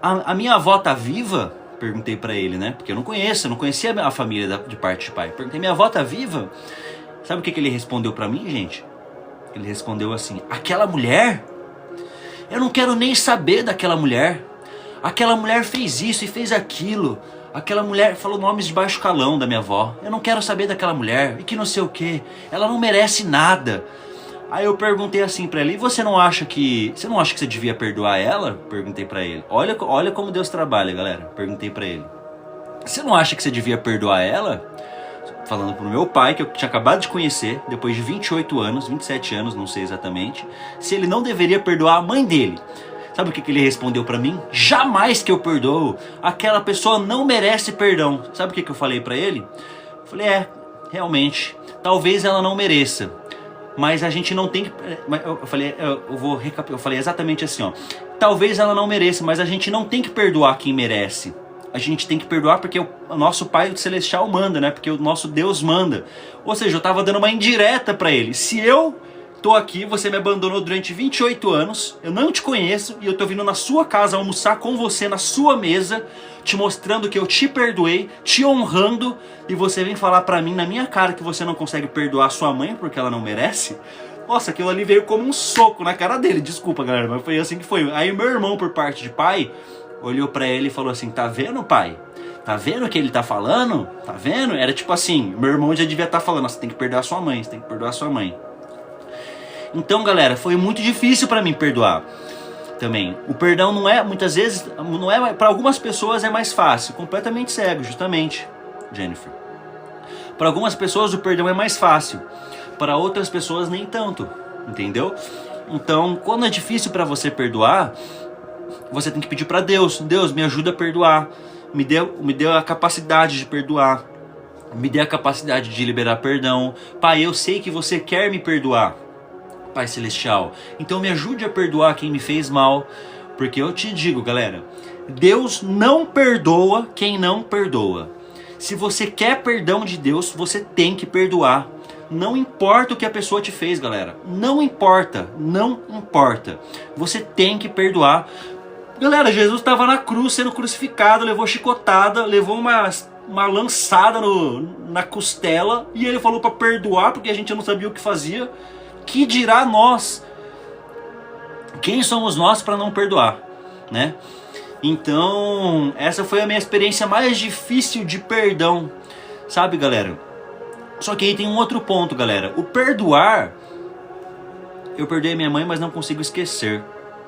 A minha avó tá viva? Perguntei pra ele, né? Porque eu não conhecia a família de parte de pai. Perguntei, minha avó tá viva? Sabe o que ele respondeu pra mim, gente? Ele respondeu assim, aquela mulher? Eu não quero nem saber daquela mulher. Aquela mulher fez isso e fez aquilo. Aquela mulher falou nomes de baixo calão da minha avó. Eu não quero saber daquela mulher. E que não sei o que. Ela não merece nada. Aí eu perguntei assim pra ele, e você não acha que você devia perdoar ela? Perguntei pra ele. Olha como Deus trabalha, galera. Perguntei pra ele. Você não acha que você devia perdoar ela? Falando pro meu pai, que eu tinha acabado de conhecer, depois de 28 anos, 27 anos, não sei exatamente, se ele não deveria perdoar a mãe dele. Sabe o que ele respondeu pra mim? Jamais que eu perdoo. Aquela pessoa não merece perdão. Sabe o que eu falei pra ele? Eu falei, realmente, talvez ela não mereça. Mas a gente não tem que... Eu falei exatamente assim, ó. Talvez ela não mereça, mas a gente não tem que perdoar quem merece. A gente tem que perdoar porque o nosso Pai Celestial manda, né? Porque o nosso Deus manda. Ou seja, eu tava dando uma indireta pra ele. Se eu tô aqui, você me abandonou durante 28 anos, eu não te conheço e eu tô vindo na sua casa almoçar com você na sua mesa, te mostrando que eu te perdoei, te honrando, e você vem falar pra mim na minha cara que você não consegue perdoar sua mãe porque ela não merece? Nossa, aquilo ali veio como um soco na cara dele, desculpa galera, mas foi assim que foi. Aí meu irmão, por parte de pai, olhou pra ele e falou assim, tá vendo pai? Tá vendo o que ele tá falando? Tá vendo? Era tipo assim, meu irmão já devia estar falando, você tem que perdoar sua mãe, você tem que perdoar sua mãe. Então, galera, foi muito difícil pra mim perdoar também. O perdão não é, muitas vezes, não é, para algumas pessoas é mais fácil, completamente cego, justamente, Jennifer. Para algumas pessoas o perdão é mais fácil, para outras pessoas nem tanto, entendeu? Então, quando é difícil pra você perdoar, você tem que pedir pra Deus, Deus, me ajuda a perdoar, me dê a capacidade de perdoar, me dê a capacidade de liberar perdão. Pai, eu sei que você quer me perdoar, Pai Celestial, então me ajude a perdoar quem me fez mal, porque eu te digo, galera, Deus não perdoa quem não perdoa. Se você quer perdão de Deus, você tem que perdoar. Não importa o que a pessoa te fez, galera. Não importa, não importa. Você tem que perdoar. Galera, Jesus estava na cruz sendo crucificado, levou chicotada, levou uma lançada na costela, e ele falou para perdoar porque a gente não sabia o que fazia. Que dirá nós? Quem somos nós para não perdoar, né? Então, essa foi a minha experiência mais difícil de perdão, sabe, galera? Só que aí tem um outro ponto, galera. O perdoar, eu perdoei minha mãe, mas não consigo esquecer.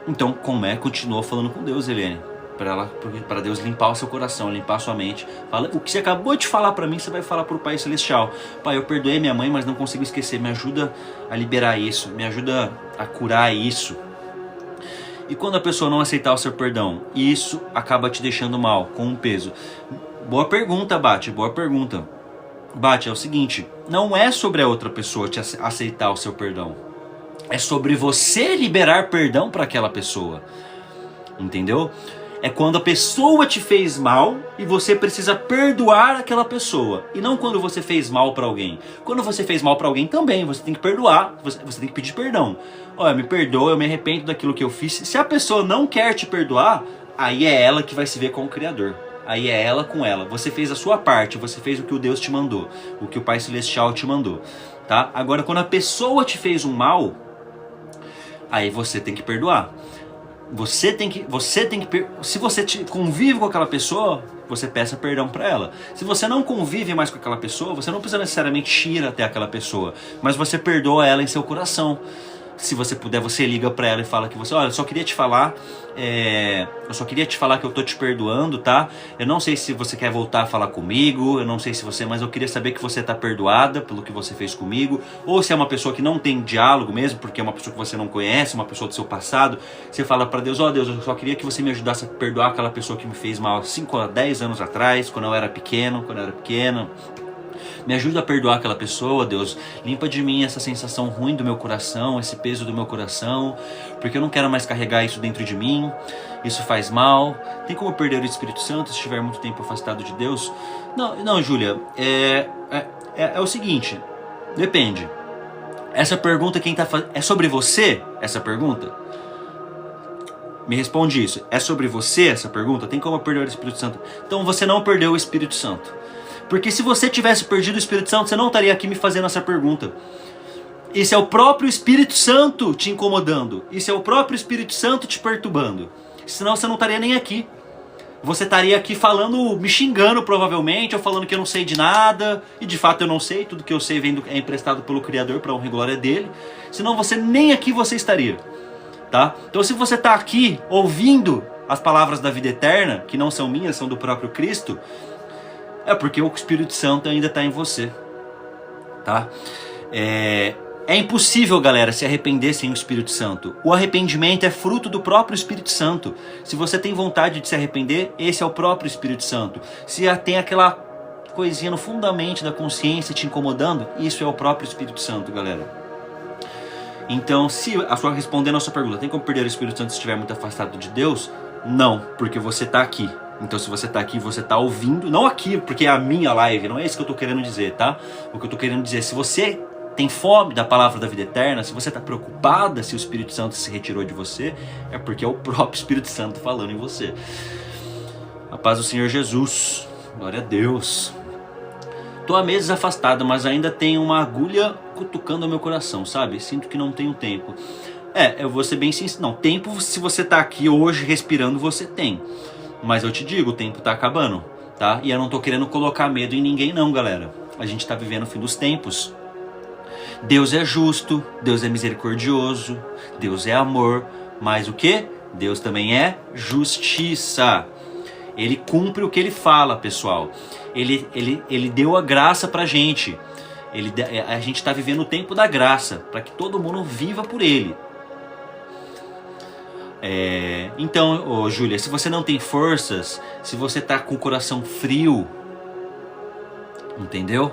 Então, como é? Continua falando com Deus, Helene. Para Deus limpar o seu coração, limpar a sua mente. Fala, o que você acabou de falar para mim, você vai falar para o Pai Celestial. Pai, eu perdoei minha mãe, mas não consigo esquecer. Me ajuda a liberar isso. Me ajuda a curar isso. E quando a pessoa não aceitar o seu perdão, isso acaba te deixando mal, com um peso. Boa pergunta, Bate, boa pergunta. Bate, é o seguinte, não é sobre a outra pessoa te aceitar o seu perdão. É sobre você liberar perdão para aquela pessoa. Entendeu? É quando a pessoa te fez mal e você precisa perdoar aquela pessoa. E não quando você fez mal para alguém. Quando você fez mal para alguém também, você tem que perdoar, você tem que pedir perdão. Olha, me perdoa, eu me arrependo daquilo que eu fiz. Se a pessoa não quer te perdoar, aí é ela que vai se ver com o Criador. Aí é ela com ela. Você fez a sua parte, você fez o que o Deus te mandou, o que o Pai Celestial te mandou, tá? Agora, quando a pessoa te fez um mal, aí você tem que perdoar. Você tem que, se você convive com aquela pessoa, você peça perdão para ela. Se você não convive mais com aquela pessoa, você não precisa necessariamente ir até aquela pessoa, mas você perdoa ela em seu coração. Se você puder, você liga pra ela e fala que você, olha, eu só queria te falar que eu tô te perdoando, tá? Eu não sei se você quer voltar a falar comigo, eu não sei se você, mas eu queria saber que você tá perdoada pelo que você fez comigo, ou se é uma pessoa que não tem diálogo mesmo, porque é uma pessoa que você não conhece, uma pessoa do seu passado, você fala pra Deus, ó Deus, eu só queria que você me ajudasse a perdoar aquela pessoa que me fez mal 5 a 10 anos atrás, quando eu era pequena. Me ajuda a perdoar aquela pessoa, Deus. Limpa de mim essa sensação ruim do meu coração, esse peso do meu coração, porque eu não quero mais carregar isso dentro de mim. Isso faz mal. Tem como perder o Espírito Santo se estiver muito tempo afastado de Deus? Não, Júlia. É o seguinte. Depende. Essa pergunta quem tá fazendo... É sobre você essa pergunta? Me responde isso. É sobre você essa pergunta? Tem como perder o Espírito Santo? Então você não perdeu o Espírito Santo. Porque se você tivesse perdido o Espírito Santo, você não estaria aqui me fazendo essa pergunta. Isso é o próprio Espírito Santo te incomodando. Isso é o próprio Espírito Santo te perturbando. Senão você não estaria nem aqui. Você estaria aqui falando, me xingando provavelmente, ou falando que eu não sei de nada. E de fato eu não sei, tudo que eu sei é emprestado pelo Criador para a honra e glória dele. Senão você nem aqui você estaria. Tá? Então se você está aqui ouvindo as palavras da vida eterna, que não são minhas, são do próprio Cristo, é porque o Espírito Santo ainda está em você, tá? É impossível, galera, se arrepender sem o Espírito Santo. O arrependimento é fruto do próprio Espírito Santo. Se você tem vontade de se arrepender, esse é o próprio Espírito Santo. Se tem aquela coisinha no fundamento da consciência te incomodando, isso é o próprio Espírito Santo, galera. Então, respondendo a sua pergunta, tem como perder o Espírito Santo se estiver muito afastado de Deus? Não, porque você está aqui. Então se você está aqui, você está ouvindo, não aqui, porque é a minha live, não é isso que eu estou querendo dizer, tá? O que eu estou querendo dizer, se você tem fome da palavra da vida eterna, se você está preocupada se o Espírito Santo se retirou de você, é porque é o próprio Espírito Santo falando em você. A paz do Senhor Jesus, glória a Deus. Estou há meses afastado, mas ainda tenho uma agulha cutucando o meu coração, sabe? Sinto que não tenho tempo. Eu vou ser bem sincero, não, tempo se você está aqui hoje respirando, você tem. Mas eu te digo, o tempo tá acabando, tá? E eu não tô querendo colocar medo em ninguém não, galera. A gente tá vivendo o fim dos tempos. Deus é justo, Deus é misericordioso, Deus é amor, mas o que? Deus também é justiça. Ele cumpre o que ele fala, pessoal. Ele deu a graça pra gente. A gente tá vivendo o tempo da graça, para que todo mundo viva por ele. Então, Júlia, se você não tem forças, se você tá com o coração frio, entendeu?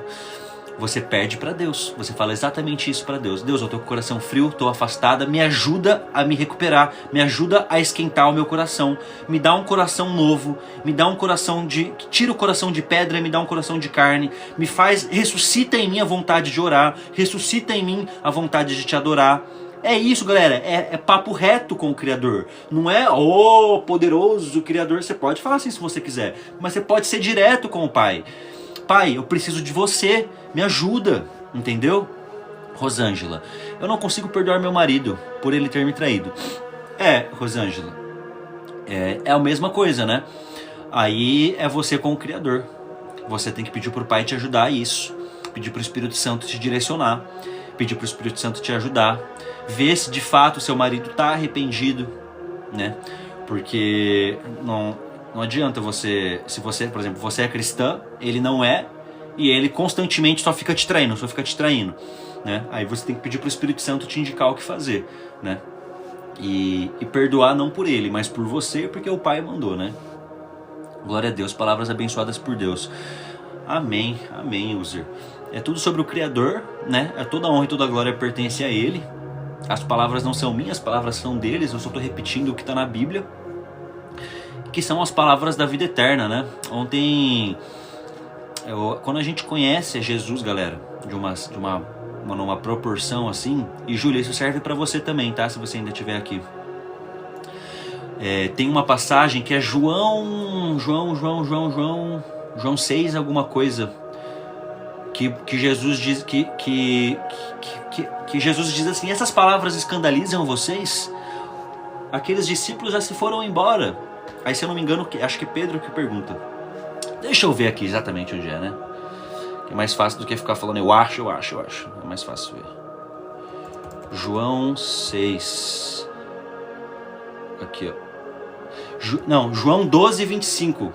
você pede para Deus. Você fala exatamente isso para Deus. Deus, eu tô com o coração frio, tô afastada, me ajuda a me recuperar, me ajuda a esquentar o meu coração, me dá um coração novo, me dá um coração tira o coração de pedra e me dá um coração de carne, ressuscita em mim a vontade de orar, ressuscita em mim a vontade de te adorar. É isso, galera, é papo reto com o Criador. Não é, poderoso Criador. Você pode falar assim se você quiser, mas você pode ser direto com o Pai. Pai, eu preciso de você, me ajuda, entendeu? Rosângela, eu não consigo perdoar meu marido por ele ter me traído. Rosângela, é a mesma coisa, né? Aí é você com o Criador. Você tem que pedir pro Pai te ajudar a isso. Pedir pro Espírito Santo te direcionar. Pedir pro Espírito Santo te ajudar. Ver se de fato seu marido tá arrependido, né? Porque não adianta se você, por exemplo, você é cristã, ele não é, e ele constantemente só fica te traindo, né? Aí você tem que pedir pro Espírito Santo te indicar o que fazer, né? E perdoar não por ele, mas por você, porque o Pai mandou, né? Glória a Deus, palavras abençoadas por Deus. Amém, amém, user. É tudo sobre o Criador, né? Toda a honra e toda a glória pertence a Ele. As palavras não são minhas, as palavras são deles, eu só estou repetindo o que está na Bíblia, que são as palavras da vida eterna, né? Ontem, quando a gente conhece Jesus, galera, numa proporção assim, e Júlia, isso serve para você também, tá? Se você ainda estiver aqui. Tem uma passagem que é João 6 alguma coisa, que Jesus diz que Jesus diz assim: essas palavras escandalizam vocês? Aqueles discípulos já se foram embora. Aí, se eu não me engano, acho que Pedro que pergunta. Deixa eu ver aqui exatamente onde é, né? Que é mais fácil do que ficar falando eu acho. É mais fácil ver. João 6. Aqui, ó. João 12, 25.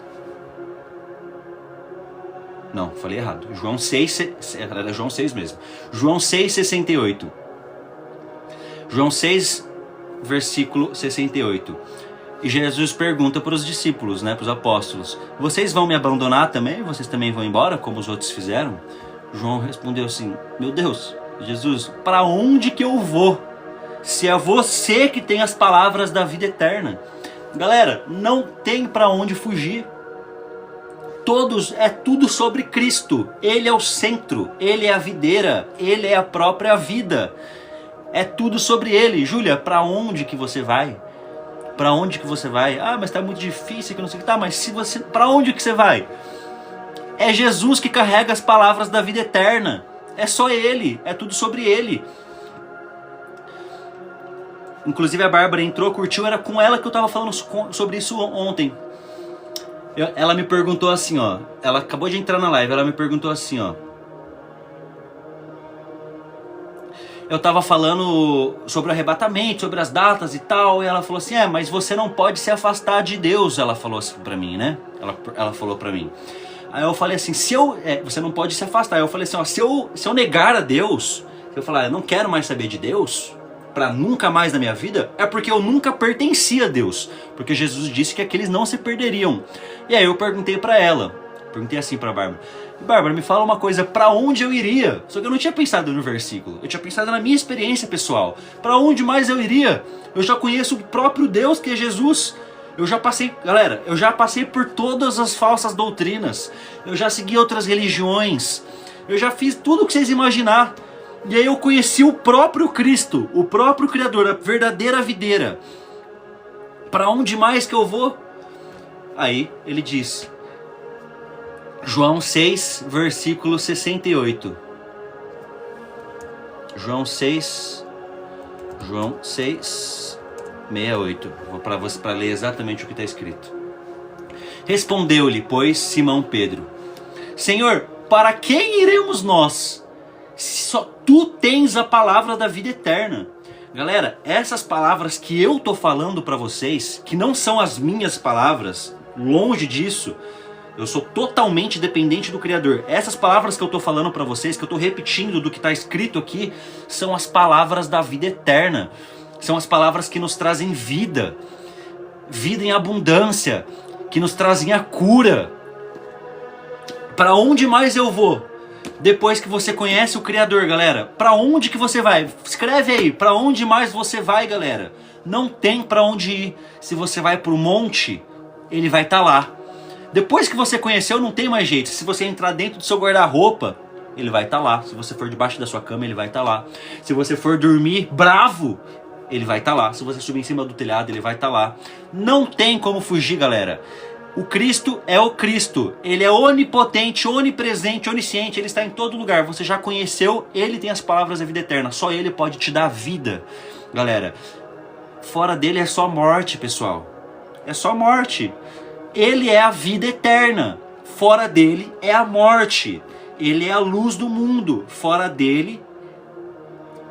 Não, falei errado. João 6, era João 6 mesmo. João 6, 68. João 6, versículo 68. E Jesus pergunta para os discípulos, né, para os apóstolos: vocês vão me abandonar também? Vocês também vão embora, como os outros fizeram? João respondeu assim: meu Deus, Jesus, para onde que eu vou? Se é você que tem as palavras da vida eterna. Galera, não tem para onde fugir. É tudo sobre Cristo. Ele é o centro, Ele é a videira, Ele é a própria vida. É tudo sobre Ele. Júlia, para onde que você vai? Para onde que você vai? Mas tá muito difícil, que não sei o que. Tá, mas para onde que você vai? É Jesus que carrega as palavras da vida eterna. É só Ele, é tudo sobre Ele. Inclusive a Bárbara entrou, curtiu, era com ela que eu tava falando sobre isso ontem. Ela me perguntou assim, ó. Ela acabou de entrar na live, ela me perguntou assim, ó. Eu tava falando sobre o arrebatamento, sobre as datas e tal, e ela falou assim: mas você não pode se afastar de Deus. Ela falou assim pra mim, né? Ela falou pra mim. Aí eu falei assim: você não pode se afastar. Aí eu falei assim, ó, se eu negar a Deus, se eu falar, eu não quero mais saber de Deus, pra nunca mais na minha vida, é porque eu nunca pertenci a Deus. Porque Jesus disse que aqueles não se perderiam. E aí eu perguntei pra ela, perguntei assim pra Bárbara: Bárbara, me fala uma coisa, pra onde eu iria? Só que eu não tinha pensado no versículo, eu tinha pensado na minha experiência pessoal. Pra onde mais eu iria? Eu já conheço o próprio Deus, que é Jesus. Eu já passei por todas as falsas doutrinas. Eu já segui outras religiões. Eu já fiz tudo o que vocês imaginar. E aí eu conheci o próprio Cristo, o próprio Criador, a verdadeira videira. Pra onde mais que eu vou? Aí ele diz, João 6, versículo 68. João 6, 68. Vou para ler exatamente o que está escrito. Respondeu-lhe, pois, Simão Pedro: Senhor, para quem iremos nós? Só tu tens a palavra da vida eterna. Galera, essas palavras que eu tô falando para vocês, que não são as minhas palavras, longe disso, eu sou totalmente dependente do Criador. Essas palavras que eu tô falando para vocês, que eu tô repetindo do que está escrito aqui, são as palavras da vida eterna. São as palavras que nos trazem vida, vida em abundância, que nos trazem a cura. Para onde mais eu vou? Depois que você conhece o Criador, galera, para onde que você vai? Escreve aí, para onde mais você vai, galera? Não tem para onde ir. Se você vai para o monte, ele vai estar lá. Depois que você conheceu, não tem mais jeito. Se você entrar dentro do seu guarda-roupa, ele vai estar lá. Se você for debaixo da sua cama, ele vai estar lá. Se você for dormir bravo, ele vai estar lá. Se você subir em cima do telhado, ele vai estar lá. Não tem como fugir, galera. O Cristo é o Cristo. Ele é onipotente, onipresente, onisciente. Ele está em todo lugar. Você já conheceu, ele tem as palavras da vida eterna. Só ele pode te dar vida, galera. Fora dele é só morte, pessoal. É só morte. Ele é a vida eterna. Fora dele é a morte. Ele é a luz do mundo. Fora dele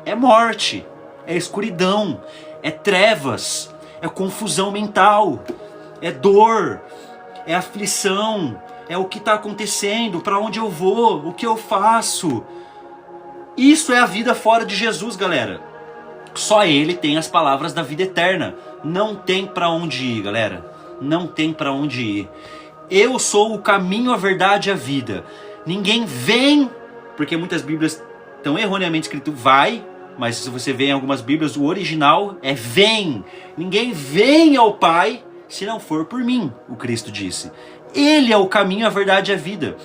é morte. É escuridão. É trevas. É confusão mental. É dor. É aflição. É o que está acontecendo. Para onde eu vou? O que eu faço? Isso é a vida fora de Jesus, galera. Só ele tem as palavras da vida eterna. Não tem para onde ir, galera. Não tem para onde ir. Eu sou o caminho, a verdade e a vida. Ninguém vem, porque muitas bíblias estão erroneamente escrito vai, mas se você vê em algumas bíblias, o original é vem. Ninguém vem ao Pai se não for por mim, o Cristo disse. Ele é o caminho, a verdade e a vida.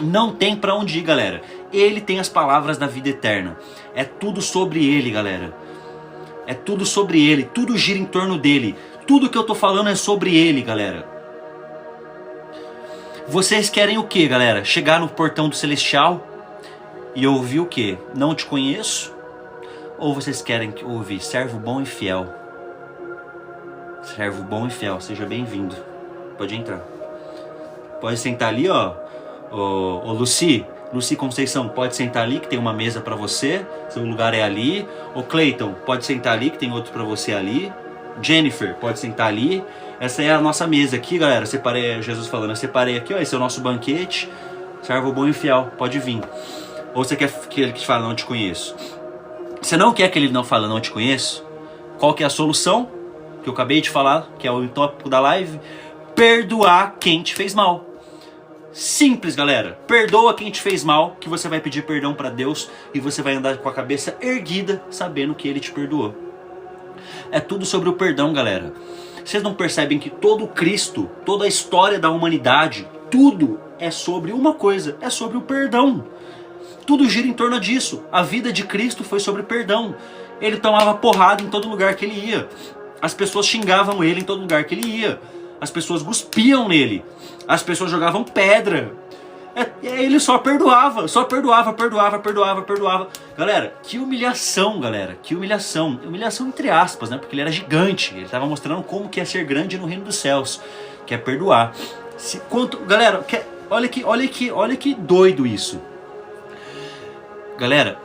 Não tem para onde ir, galera. Ele tem as palavras da vida eterna. É tudo sobre ele, galera. É tudo sobre ele. Tudo gira em torno dele. Tudo que eu tô falando é sobre ele, galera. Vocês querem o que, galera? Chegar no portão do celestial e ouvir o que? Não te conheço? Ou vocês querem ouvir servo bom e fiel? Servo bom e fiel, seja bem-vindo. Pode entrar. Pode sentar ali, ó. Ô Lucy Conceição, pode sentar ali que tem uma mesa pra você. Seu lugar é ali. Ô Cleiton, pode sentar ali que tem outro pra você ali. Jennifer, pode sentar ali. Essa é a nossa mesa aqui, galera. Separei, Jesus falando, eu separei aqui, ó. Esse é o nosso banquete. Servo bom e fiel, pode vir. Ou você quer que ele te fale, não te conheço? Você não quer que ele não fale, não te conheço? Qual que é a solução? Que eu acabei de falar, que é o tópico da live. Perdoar quem te fez mal. Simples, galera. Perdoa quem te fez mal, que você vai pedir perdão para Deus e você vai andar com a cabeça erguida, sabendo que Ele te perdoou. É tudo sobre o perdão, galera. Vocês não percebem que todo Cristo, toda a história da humanidade, tudo é sobre uma coisa, é sobre o perdão. Tudo gira em torno disso. A vida de Cristo foi sobre perdão. Ele tomava porrada em todo lugar que ele ia. As pessoas xingavam ele em todo lugar que ele ia. As pessoas cuspiam nele. As pessoas jogavam pedra. Ele só perdoava. Galera, que humilhação, galera. Que humilhação. Humilhação entre aspas, né? Porque ele era gigante. Ele estava mostrando como que é ser grande no reino dos céus. Que é perdoar. Galera, olha que doido isso. Galera,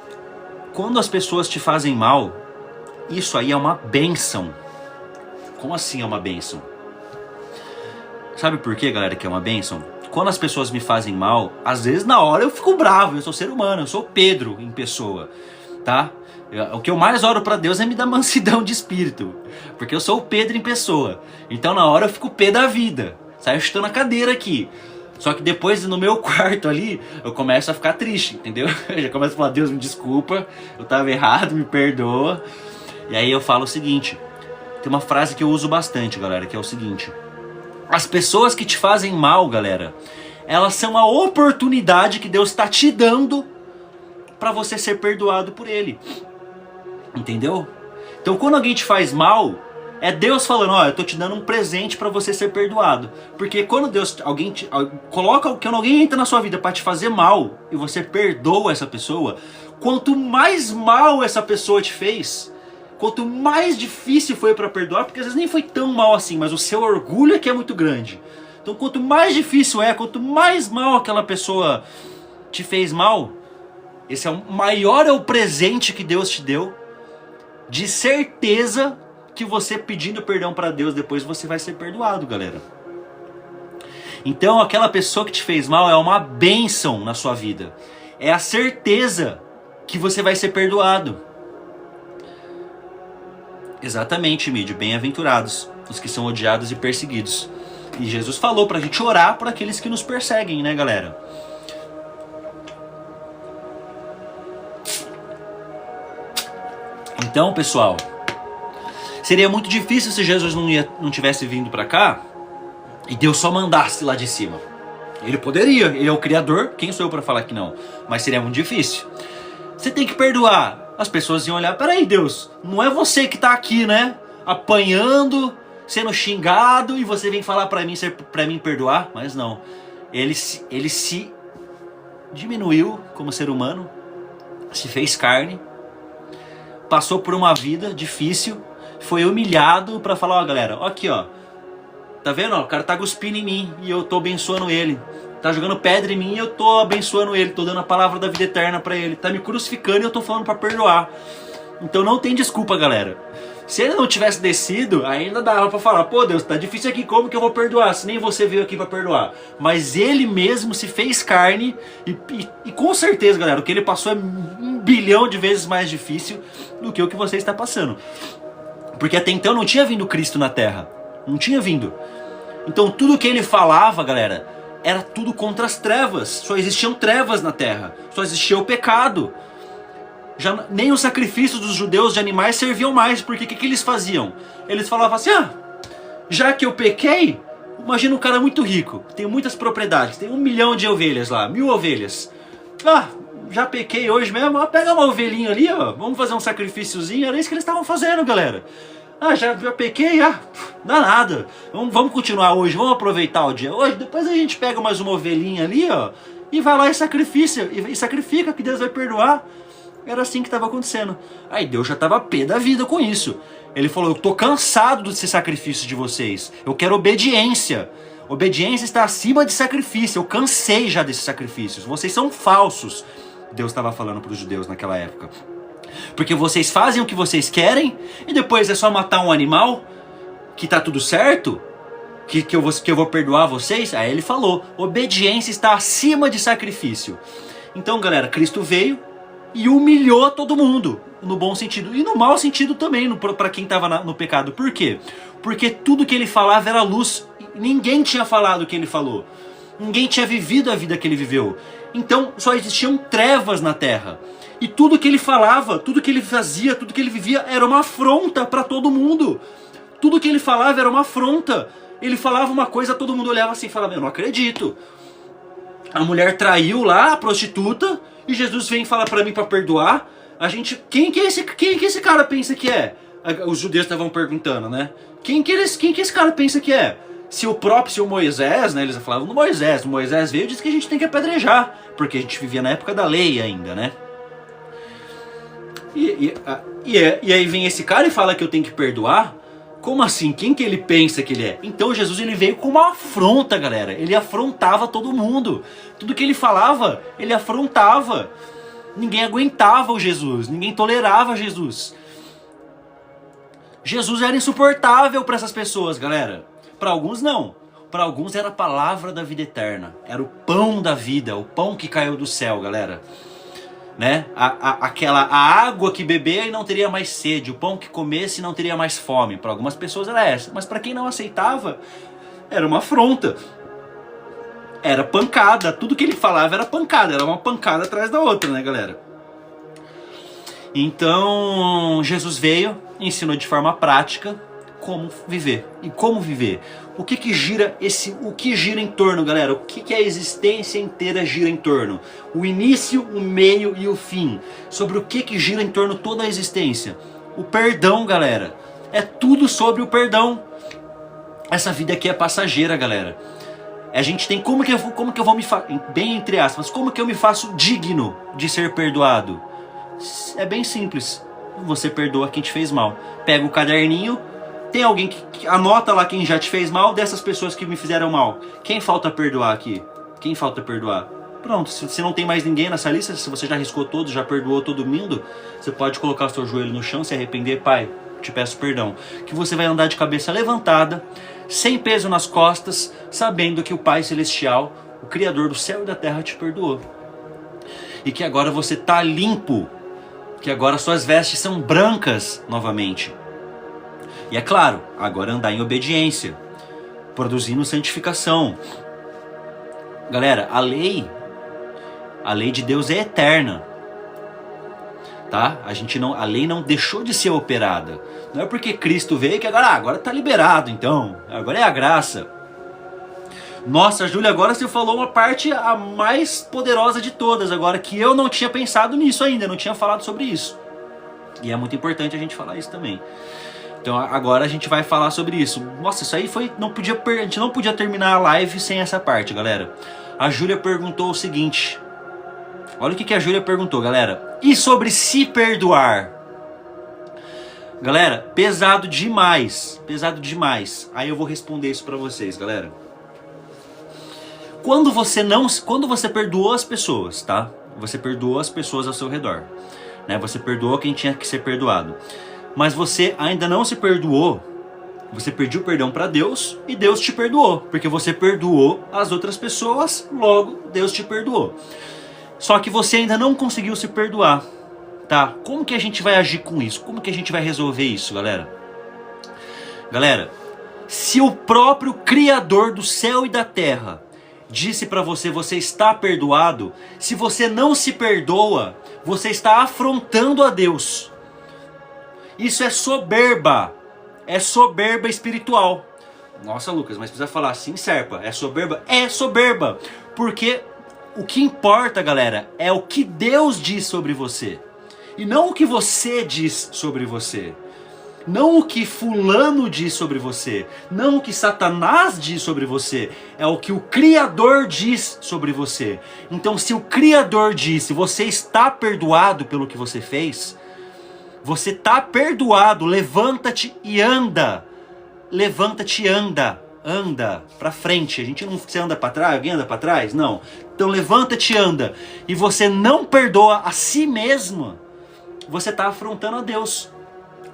quando as pessoas te fazem mal, isso aí é uma bênção. Como assim é uma bênção? Sabe por que, galera, que é uma bênção? Quando as pessoas me fazem mal, às vezes na hora eu fico bravo, eu sou ser humano, eu sou Pedro em pessoa, tá? O que eu mais oro pra Deus é me dar mansidão de espírito, porque eu sou o Pedro em pessoa. Então na hora eu fico pé da vida, saio chutando a cadeira aqui. Só que depois no meu quarto ali, eu começo a ficar triste, entendeu? Eu já começo a falar, Deus me desculpa, eu tava errado, me perdoa. E aí eu falo o seguinte, tem uma frase que eu uso bastante, galera, que é o seguinte: as pessoas que te fazem mal, galera, elas são a oportunidade que Deus está te dando para você ser perdoado por Ele. Entendeu? Então quando alguém te faz mal, é Deus falando, ó, eu tô te dando um presente para você ser perdoado. Porque quando quando alguém entra na sua vida para te fazer mal e você perdoa essa pessoa, quanto mais mal essa pessoa te fez, quanto mais difícil foi para perdoar, porque às vezes nem foi tão mal assim, mas o seu orgulho é que é muito grande. Então quanto mais difícil quanto mais mal aquela pessoa te fez mal, esse é o maior presente que Deus te deu, de certeza que você pedindo perdão para Deus depois você vai ser perdoado, galera. Então aquela pessoa que te fez mal é uma bênção na sua vida. É a certeza que você vai ser perdoado. Exatamente, mídia, bem-aventurados os que são odiados e perseguidos. E Jesus falou pra gente orar por aqueles que nos perseguem, né, galera? Então, pessoal, seria muito difícil se Jesus não tivesse vindo para cá e Deus só mandasse lá de cima. Ele poderia, ele é o Criador, quem sou eu para falar que não? Mas seria muito difícil. Você tem que perdoar. As pessoas iam olhar, peraí Deus, não é você que tá aqui, né? Apanhando, sendo xingado, e você vem falar para mim perdoar? Mas não, ele se diminuiu como ser humano, se fez carne, passou por uma vida difícil, foi humilhado para falar, ó galera, ó aqui ó, tá vendo? Ó, o cara tá cuspindo em mim e eu tô abençoando ele. Tá jogando pedra em mim e eu tô abençoando ele, tô dando a palavra da vida eterna para ele. Tá me crucificando e eu tô falando para perdoar. Então não tem desculpa, galera. Se ele não tivesse descido, ainda dava pra falar, pô Deus, tá difícil aqui, como que eu vou perdoar? Se nem você veio aqui pra perdoar. Mas ele mesmo se fez carne e com certeza, galera, o que ele passou é 1 bilhão de vezes mais difícil do que o que você está passando. Porque até então não tinha vindo Cristo na Terra. Não tinha vindo. Então tudo que ele falava, galera, era tudo contra as trevas. Só existiam trevas na Terra. Só existia o pecado. Nem os sacrifícios dos judeus de animais serviam mais, porque o que eles faziam? Eles falavam assim, já que eu pequei, imagina um cara muito rico, tem muitas propriedades, tem 1 milhão de ovelhas lá, 1000 ovelhas. Já pequei hoje mesmo, pega uma ovelhinha ali, vamos fazer um sacrifíciozinho, era isso que eles estavam fazendo, galera. Já pequei, dá nada, vamos continuar hoje, vamos aproveitar o dia hoje, depois a gente pega mais uma ovelhinha ali, e vai lá e sacrifica que Deus vai perdoar. Era assim que estava acontecendo. Aí Deus já estava pé da vida com isso. Ele falou, eu tô cansado desse sacrifício de vocês. Eu quero obediência. Obediência está acima de sacrifício. Eu cansei já desses sacrifícios. Vocês são falsos. Deus estava falando para os judeus naquela época. Porque vocês fazem o que vocês querem e depois é só matar um animal que tá tudo certo? Que eu vou perdoar vocês? Aí ele falou, obediência está acima de sacrifício. Então, galera, Cristo veio e humilhou todo mundo, no bom sentido. E no mau sentido também, para quem estava no pecado. Por quê? Porque tudo que ele falava era luz. Ninguém tinha falado o que ele falou. Ninguém tinha vivido a vida que ele viveu. Então só existiam trevas na terra. E tudo que ele falava, tudo que ele fazia, tudo que ele vivia era uma afronta para todo mundo. Tudo que ele falava era uma afronta. Ele falava uma coisa, todo mundo olhava assim e falava, eu não acredito. A mulher traiu lá, a prostituta, e Jesus vem falar pra mim pra perdoar. A gente, quem que esse cara pensa que é? Os judeus estavam perguntando, né? Quem que esse cara pensa que é? Se o Moisés, né? Eles falavam no Moisés. O Moisés veio e disse que a gente tem que apedrejar, porque a gente vivia na época da lei ainda, né? E aí vem esse cara e fala que eu tenho que perdoar? Como assim? Quem que ele pensa que ele é? Então Jesus ele veio com uma afronta, galera. Ele afrontava todo mundo. Tudo que ele falava, ele afrontava. Ninguém aguentava o Jesus. Ninguém tolerava Jesus. Jesus era insuportável para essas pessoas, galera. Para alguns não. Para alguns era a palavra da vida eterna. Era o pão da vida. O pão que caiu do céu, galera. Né? A água que beber e não teria mais sede, o pão que comesse e não teria mais fome. Para algumas pessoas era essa, mas para quem não aceitava, era uma afronta, era pancada, tudo que ele falava era pancada, era uma pancada atrás da outra, né, galera? Então Jesus veio e ensinou de forma prática como viver. E como viver? O que gira em torno, galera? O que a existência inteira gira em torno? O início, o meio e o fim. Sobre o que gira em torno toda a existência? O perdão, galera. É tudo sobre o perdão. Essa vida aqui é passageira, galera. A gente tem como que eu vou me bem entre aspas, como que eu me faço digno de ser perdoado? É bem simples. Você perdoa quem te fez mal. Pega o caderninho. Tem alguém que anota lá quem já te fez mal, dessas pessoas que me fizeram mal. Quem falta perdoar aqui? Quem falta perdoar? Pronto, se não tem mais ninguém nessa lista, se você já riscou todos, já perdoou todo mundo, você pode colocar o seu joelho no chão, se arrepender, Pai, te peço perdão. Que você vai andar de cabeça levantada, sem peso nas costas, sabendo que o Pai Celestial, o Criador do céu e da terra, te perdoou. E que agora você está limpo, que agora suas vestes são brancas novamente. E é claro, agora andar em obediência, produzindo santificação. Galera, a lei de Deus é eterna. tá? A lei não deixou de ser operada. Não é porque Cristo veio que agora tá liberado, então. Agora é a graça. Nossa, Júlia, agora você falou uma parte a mais poderosa de todas, agora que eu não tinha pensado nisso ainda, não tinha falado sobre isso. E é muito importante a gente falar isso também. Então agora a gente vai falar sobre isso. Nossa, isso aí foi... a gente não podia terminar a live sem essa parte, galera. A Júlia perguntou o seguinte. Olha o que a Júlia perguntou, galera. E sobre se perdoar? Galera, pesado demais. Pesado demais. Aí eu vou responder isso pra vocês, galera. Quando você perdoou as pessoas, tá? Você perdoou as pessoas ao seu redor, né? Você perdoou quem tinha que ser perdoado. Mas você ainda não se perdoou. Você pediu perdão para Deus e Deus te perdoou, porque você perdoou as outras pessoas, logo Deus te perdoou. Só que você ainda não conseguiu se perdoar, tá? Como que a gente vai agir com isso? Como que a gente vai resolver isso, galera? Galera, se o próprio Criador do céu e da terra disse para você, você está perdoado, se você não se perdoa, você está afrontando a Deus. Isso é soberba espiritual. Nossa, Lucas, mas precisa falar assim, Serpa, é soberba? É soberba, porque o que importa, galera, é o que Deus diz sobre você, e não o que você diz sobre você. Não o que fulano diz sobre você, não o que Satanás diz sobre você, é o que o Criador diz sobre você. Então se o Criador disse, você está perdoado pelo que você fez, você está perdoado, levanta-te e anda. Levanta-te e anda. Anda pra frente. A gente não você anda pra trás, alguém anda pra trás? Não. Então levanta-te e anda. E você não perdoa a si mesmo, você está afrontando a Deus.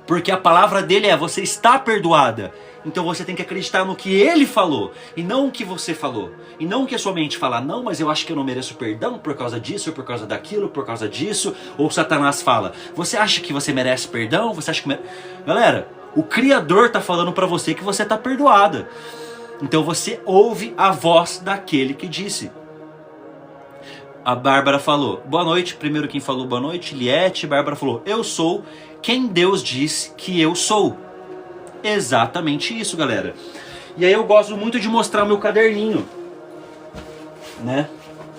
Porque a palavra dele é, você está perdoada. Então você tem que acreditar no que ele falou, e não o que você falou. E não o que a sua mente fala, não, mas eu acho que eu não mereço perdão por causa disso, ou por causa daquilo, por causa disso. Ou Satanás fala, você acha que você merece perdão? Você acha que... Galera, o Criador está falando para você que você está perdoada. Então você ouve a voz daquele que disse. A Bárbara falou, boa noite. Primeiro quem falou boa noite, Liette. Bárbara falou, eu sou quem Deus disse que eu sou. Exatamente isso, galera. E aí eu gosto muito de mostrar o meu caderninho, né?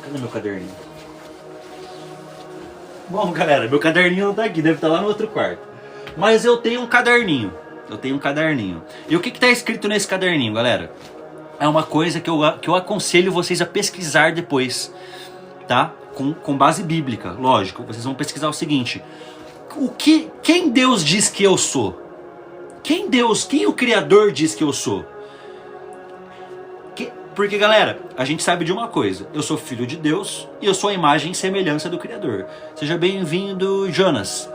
Cadê meu caderninho? Bom, galera, meu caderninho não tá aqui, deve estar lá no outro quarto. Mas eu tenho um caderninho. E o que tá escrito nesse caderninho, galera? É uma coisa que eu aconselho vocês a pesquisar depois, tá? Com base bíblica, lógico. Vocês vão pesquisar o seguinte: quem Deus diz que eu sou? Quem o Criador diz que eu sou? Porque, galera, a gente sabe de uma coisa: eu sou filho de Deus e eu sou a imagem e semelhança do Criador. Seja bem-vindo, Jonas.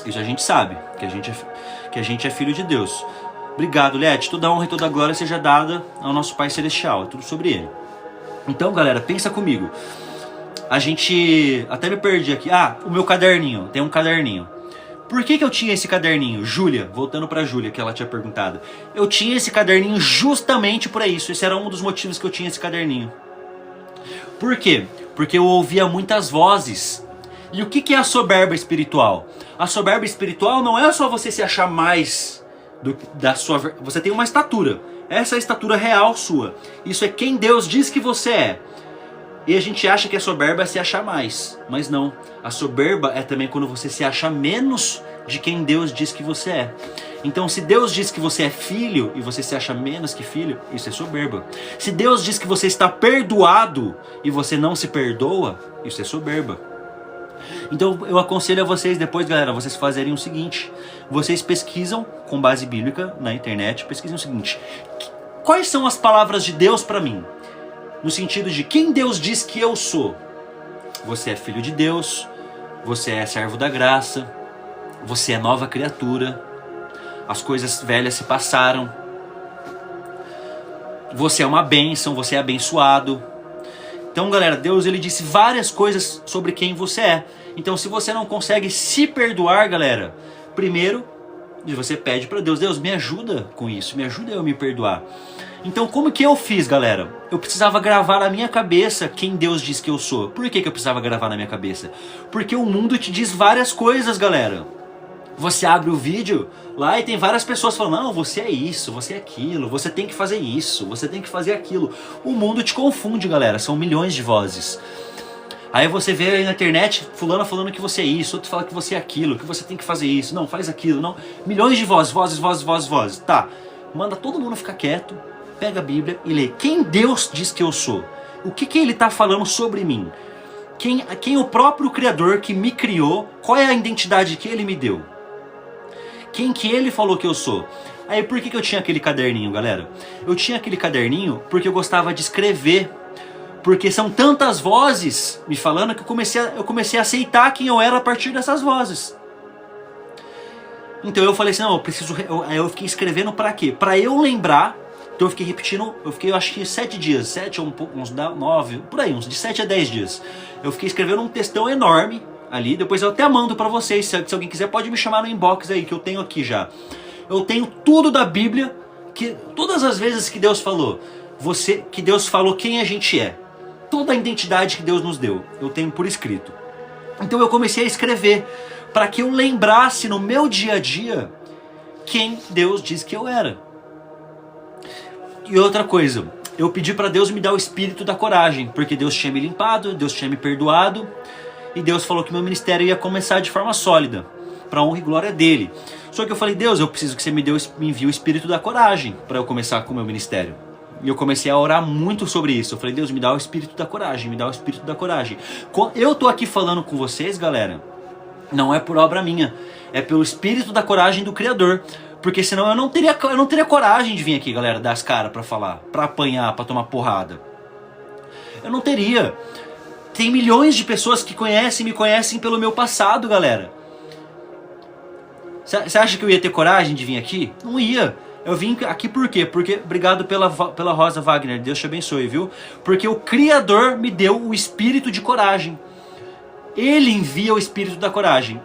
Isso a gente sabe, que a gente é filho de Deus. Obrigado, Liette. Toda honra e toda glória seja dada ao nosso Pai Celestial. É tudo sobre Ele. Então, galera, pensa comigo. A gente... Até me perdi aqui. Ah, o meu caderninho. Tem um caderninho. Por que eu tinha esse caderninho? Júlia, voltando pra Júlia, que ela tinha perguntado. Eu tinha esse caderninho justamente para isso. Esse era um dos motivos que eu tinha esse caderninho. Por quê? Porque eu ouvia muitas vozes. E o que é a soberba espiritual? A soberba espiritual não é só você se achar mais da sua... Você tem uma estatura. Essa é a estatura real sua. Isso é quem Deus diz que você é. E a gente acha que a soberba é se achar mais. Mas não. A soberba é também quando você se acha menos de quem Deus diz que você é. Então, se Deus diz que você é filho e você se acha menos que filho, isso é soberba. Se Deus diz que você está perdoado e você não se perdoa, isso é soberba. Então eu aconselho a vocês depois, galera, vocês fazerem o seguinte: vocês pesquisam com base bíblica na internet, pesquisem o seguinte: quais são as palavras de Deus para mim? No sentido de quem Deus diz que eu sou. Você é filho de Deus, você é servo da graça, você é nova criatura, as coisas velhas se passaram, você é uma bênção, você é abençoado. Então, galera, Deus ele disse várias coisas sobre quem você é. Então, se você não consegue se perdoar, galera, primeiro você pede para Deus: Deus, me ajuda com isso, me ajuda eu me perdoar. Então como que eu fiz, galera? Eu precisava gravar na minha cabeça quem Deus diz que eu sou. Por que eu precisava gravar na minha cabeça? Porque o mundo te diz várias coisas, galera. Você abre o vídeo lá e tem várias pessoas falando, não, você é isso, você é aquilo, você tem que fazer isso, você tem que fazer aquilo. O mundo te confunde, galera, são milhões de vozes. Aí você vê aí na internet, fulano falando que você é isso, outro fala que você é aquilo, que você tem que fazer isso, não, faz aquilo, não. Milhões de vozes. Tá, manda todo mundo ficar quieto, pega a Bíblia e lê. Quem Deus diz que eu sou? O que ele está falando sobre mim? Quem o próprio Criador que me criou, qual é a identidade que ele me deu? Quem que ele falou que eu sou? Aí por que eu tinha aquele caderninho, galera? Eu tinha aquele caderninho porque eu gostava de escrever. Porque são tantas vozes me falando que eu comecei a aceitar quem eu era a partir dessas vozes. Então eu falei assim, não, eu preciso... eu fiquei escrevendo pra quê? Pra eu lembrar. Então eu fiquei repetindo, eu acho que 7 dias, 7 ou uns 9, por aí, uns de 7 a 10 dias. Eu fiquei escrevendo um textão enorme ali, depois eu até mando pra vocês, se alguém quiser pode me chamar no inbox aí, que eu tenho aqui já. Eu tenho tudo da Bíblia, que todas as vezes que Deus falou, que Deus falou quem a gente é. Toda a identidade que Deus nos deu, eu tenho por escrito. Então eu comecei a escrever, para que eu lembrasse no meu dia a dia, quem Deus diz que eu era. E outra coisa, eu pedi para Deus me dar o espírito da coragem, porque Deus tinha me limpado, Deus tinha me perdoado, e Deus falou que meu ministério ia começar de forma sólida, para honra e glória dele. Só que eu falei, Deus, eu preciso que você me envie o espírito da coragem, para eu começar com o meu ministério. E eu comecei a orar muito sobre isso. Eu falei, Deus, me dá o espírito da coragem, me dá o espírito da coragem. Eu tô aqui falando com vocês, galera, não é por obra minha, é pelo espírito da coragem do Criador. Porque senão eu não teria coragem de vir aqui, galera, dar as caras pra falar, pra apanhar, pra tomar porrada. Eu não teria. Tem milhões de pessoas que me conhecem pelo meu passado, galera. Você acha que eu ia ter coragem de vir aqui? Não ia. Eu vim aqui por quê? Porque, obrigado pela Rosa Wagner, Deus te abençoe, viu? Porque o Criador me deu o espírito de coragem. Ele envia o espírito da coragem.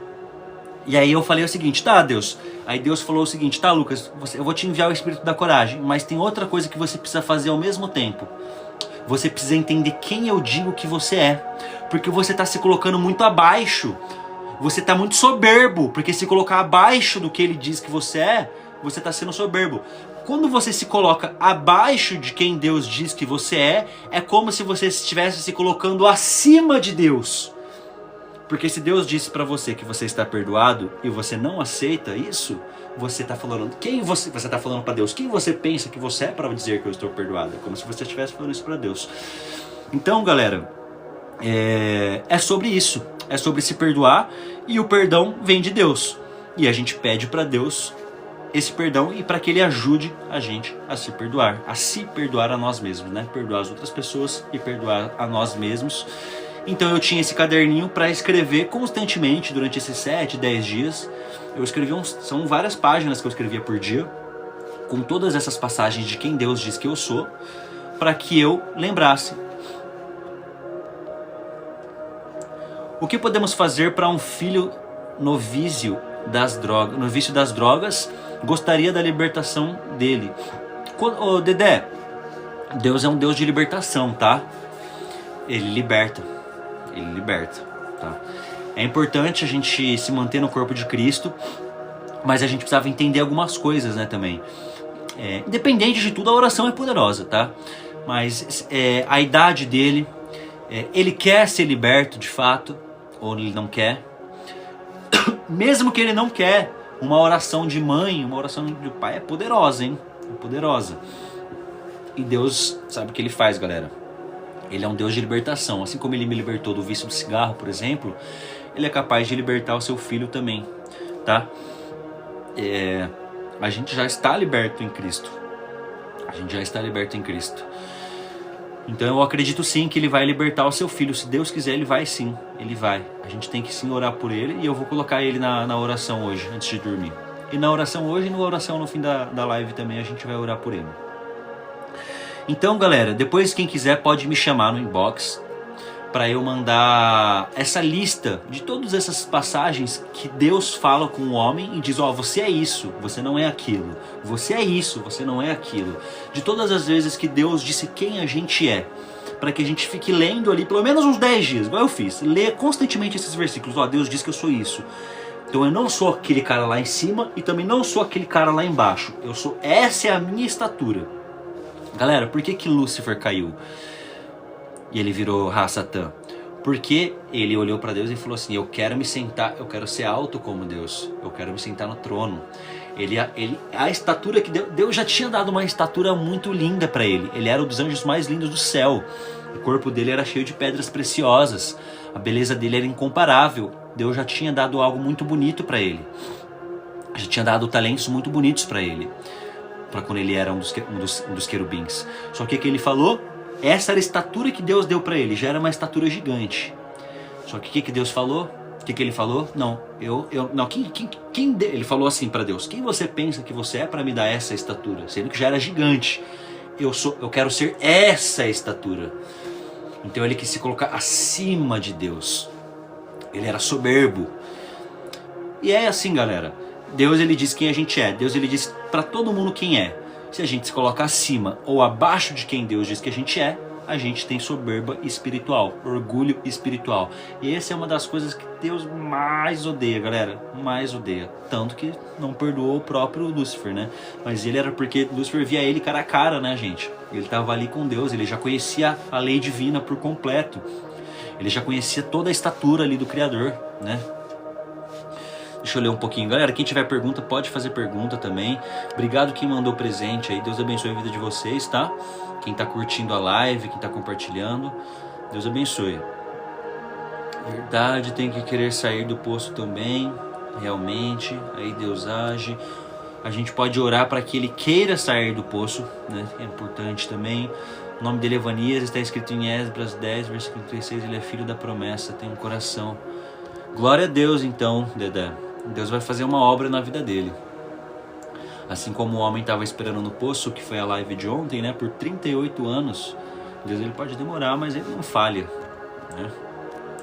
E aí eu falei o seguinte, tá Deus? Aí Deus falou o seguinte, tá Lucas, eu vou te enviar o espírito da coragem, mas tem outra coisa que você precisa fazer ao mesmo tempo. Você precisa entender quem eu digo que você é. Porque você está se colocando muito abaixo. Você está muito soberbo, porque se colocar abaixo do que ele diz que você é, você está sendo soberbo. Quando você se coloca abaixo de quem Deus diz que você é como se você estivesse se colocando acima de Deus. Porque se Deus disse para você que você está perdoado e você não aceita isso, você está falando você está falando para Deus quem você pensa que você é para dizer que eu estou perdoado. É como se você estivesse falando isso para Deus. Então, galera, é sobre isso. É sobre se perdoar, e o perdão vem de Deus. E a gente pede para Deus esse perdão e para que Ele ajude a gente a se perdoar a nós mesmos, né? Perdoar as outras pessoas e perdoar a nós mesmos. Então eu tinha esse caderninho para escrever constantemente durante esses 7, 10 dias. Eu escrevi são várias páginas que eu escrevia por dia, com todas essas passagens de quem Deus diz que eu sou, para que eu lembrasse. O que podemos fazer para um filho no vício das drogas gostaria da libertação dele? Ô Dedé, Deus é um Deus de libertação, tá? Ele liberta, tá? É importante a gente se manter no corpo de Cristo, mas a gente precisava entender algumas coisas, né, também. Independente de tudo, a oração é poderosa, tá? Mas a idade dele, ele quer ser liberto de fato, ou ele não quer. Mesmo que ele não quer, uma oração de mãe, uma oração de pai é poderosa, hein? É poderosa. E Deus sabe o que Ele faz, galera. Ele é um Deus de libertação. Assim como Ele me libertou do vício do cigarro, por exemplo, Ele é capaz de libertar o seu filho também, tá? A gente já está liberto em Cristo. Então eu acredito sim que Ele vai libertar o seu filho. Se Deus quiser, Ele vai sim. Ele vai. A gente tem que sim orar por ele. E eu vou colocar ele na oração hoje, antes de dormir. E na oração hoje e na oração no fim da live também a gente vai orar por ele. Então, galera, depois quem quiser pode me chamar no inbox para eu mandar essa lista de todas essas passagens que Deus fala com o homem e diz, ó, você é isso, você não é aquilo. Você é isso, você não é aquilo. De todas as vezes que Deus disse quem a gente é, para que a gente fique lendo ali pelo menos uns 10 dias, igual eu fiz. Ler constantemente esses versículos. Ó, Deus diz que eu sou isso. Então eu não sou aquele cara lá em cima e também não sou aquele cara lá embaixo. Essa é a minha estatura. Galera, por que Lúcifer caiu? E ele virou Satã? Porque ele olhou para Deus e falou assim, eu quero me sentar, eu quero ser alto como Deus, eu quero me sentar no trono. A estatura que Deus já tinha dado uma estatura muito linda para ele. Ele era um dos anjos mais lindos do céu. O corpo dele era cheio de pedras preciosas. A beleza dele era incomparável. Deus já tinha dado algo muito bonito para ele. Já tinha dado talentos muito bonitos para ele. Para quando ele era um dos querubins. Só que o que ele falou? Essa era a estatura que Deus deu para ele, já era uma estatura gigante. Só que o que Deus falou? O que ele falou? Não, ele falou assim para Deus, quem você pensa que você é para me dar essa estatura? Sendo que já era gigante. Eu quero ser essa estatura. Então ele quis se colocar acima de Deus. Ele era soberbo. E é assim, galera. Deus, ele diz quem a gente é. Deus, ele diz para todo mundo quem é. Se a gente se coloca acima ou abaixo de quem Deus diz que a gente é, a gente tem soberba espiritual, orgulho espiritual. E essa é uma das coisas que Deus mais odeia, galera. Mais odeia. Tanto que não perdoou o próprio Lúcifer, né? Mas ele era porque Lúcifer via ele cara a cara, né, gente? Ele estava ali com Deus, ele já conhecia a lei divina por completo. Ele já conhecia toda a estatura ali do Criador, né? Deixa eu ler um pouquinho. Galera, quem tiver pergunta, pode fazer pergunta também. Obrigado quem mandou presente aí. Deus abençoe a vida de vocês, tá? Quem tá curtindo a live, quem tá compartilhando. Deus abençoe. Verdade, tem que querer sair do poço também. Realmente, aí Deus age. A gente pode orar para que ele queira sair do poço, né? É importante também. O nome dele é Evanias, está escrito em Esdras 10, versículo 36. Ele é filho da promessa, tem um coração. Glória a Deus então, Dedé. Deus vai fazer uma obra na vida dele. Assim como o homem estava esperando no poço, que foi a live de ontem, né? Por 38 anos. Deus, ele pode demorar, mas ele não falha, né?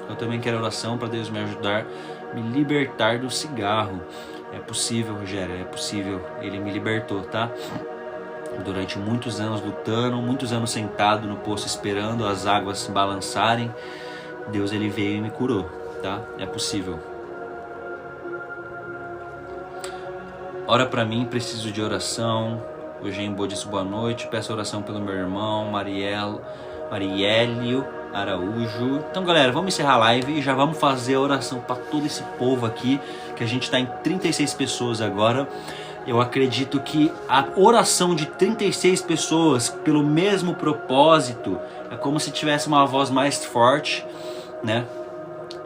Eu também quero oração para Deus me ajudar, me libertar do cigarro. É possível, Rogério, é possível. Ele me libertou, tá? Durante muitos anos lutando, muitos anos sentado no poço esperando as águas balançarem. Deus, ele veio e me curou, tá? É possível. Ora pra mim, preciso de oração. O Gembo disse boa noite. Peço oração pelo meu irmão, Mariélio Araújo. Então, galera, vamos encerrar a live e já vamos fazer a oração para todo esse povo aqui, que a gente está em 36 pessoas agora. Eu acredito que a oração de 36 pessoas pelo mesmo propósito é como se tivesse uma voz mais forte, né?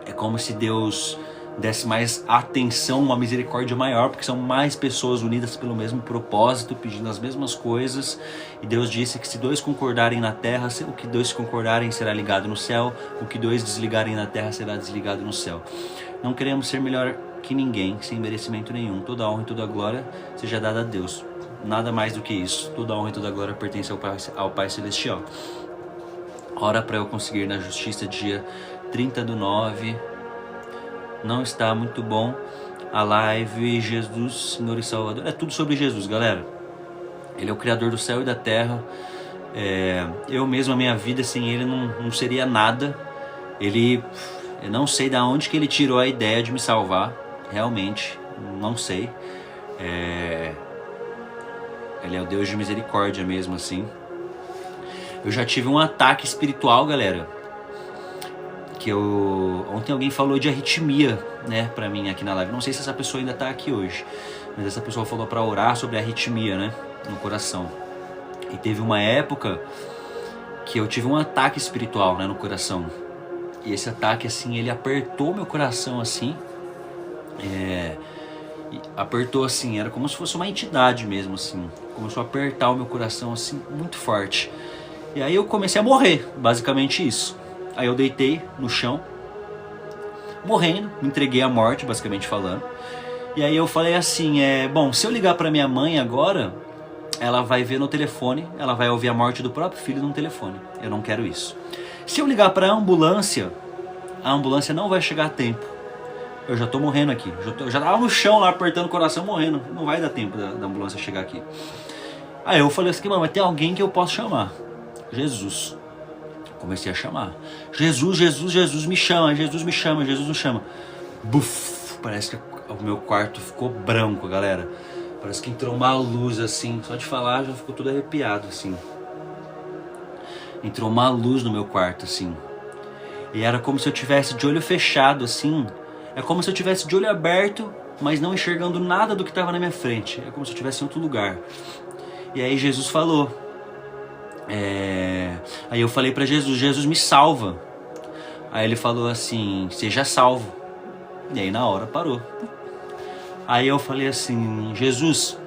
É como se Deus desse mais atenção, uma misericórdia maior, porque são mais pessoas unidas pelo mesmo propósito, pedindo as mesmas coisas. E Deus disse que se dois concordarem na terra, o que dois concordarem será ligado no céu, o que dois desligarem na terra será desligado no céu. Não queremos ser melhor que ninguém, sem merecimento nenhum. Toda a honra e toda a glória seja dada a Deus. Nada mais do que isso. Toda a honra e toda a glória pertence ao Pai Celestial. Ora para eu conseguir na justiça dia 30/9. Não está muito bom a live. Jesus, Senhor e Salvador. É tudo sobre Jesus, galera. Ele é o Criador do céu e da terra. Eu mesmo, a minha vida sem ele não seria nada. Eu não sei de onde que ele tirou a ideia de me salvar. Realmente, não sei. Ele é o Deus de misericórdia mesmo assim. Eu já tive um ataque espiritual, galera. Ontem alguém falou de arritmia, né, pra mim aqui na live. Não sei se essa pessoa ainda tá aqui hoje, mas essa pessoa falou pra orar sobre arritmia, né, no coração. E teve uma época que eu tive um ataque espiritual, né, no coração. E esse ataque, assim, ele apertou meu coração, assim. Apertou, assim, era como se fosse uma entidade mesmo, assim. Começou a apertar o meu coração, assim, muito forte. E aí eu comecei a morrer, basicamente isso. Aí eu deitei no chão, morrendo, me entreguei à morte, basicamente falando. E aí eu falei assim, bom, se eu ligar pra minha mãe agora, ela vai ver no telefone, ela vai ouvir a morte do próprio filho no telefone. Eu não quero isso. Se eu ligar para a ambulância não vai chegar a tempo. Eu já tô morrendo aqui. Eu já tava no chão lá, apertando o coração, morrendo. Não vai dar tempo da ambulância chegar aqui. Aí eu falei assim, mano, mas tem alguém que eu posso chamar. Jesus. Comecei a chamar. Jesus, Jesus, Jesus me chama, Jesus me chama, Jesus me chama. Buf, parece que o meu quarto ficou branco, galera. Parece que entrou uma luz assim, só de falar já ficou tudo arrepiado assim. Entrou uma luz no meu quarto assim. E era como se eu tivesse de olho fechado assim. É como se eu tivesse de olho aberto, mas não enxergando nada do que estava na minha frente. É como se eu estivesse em outro lugar. E aí Jesus falou. Aí eu falei para Jesus, Jesus me salva. Aí ele falou assim, seja salvo. E aí na hora parou. Aí eu falei assim, Jesus,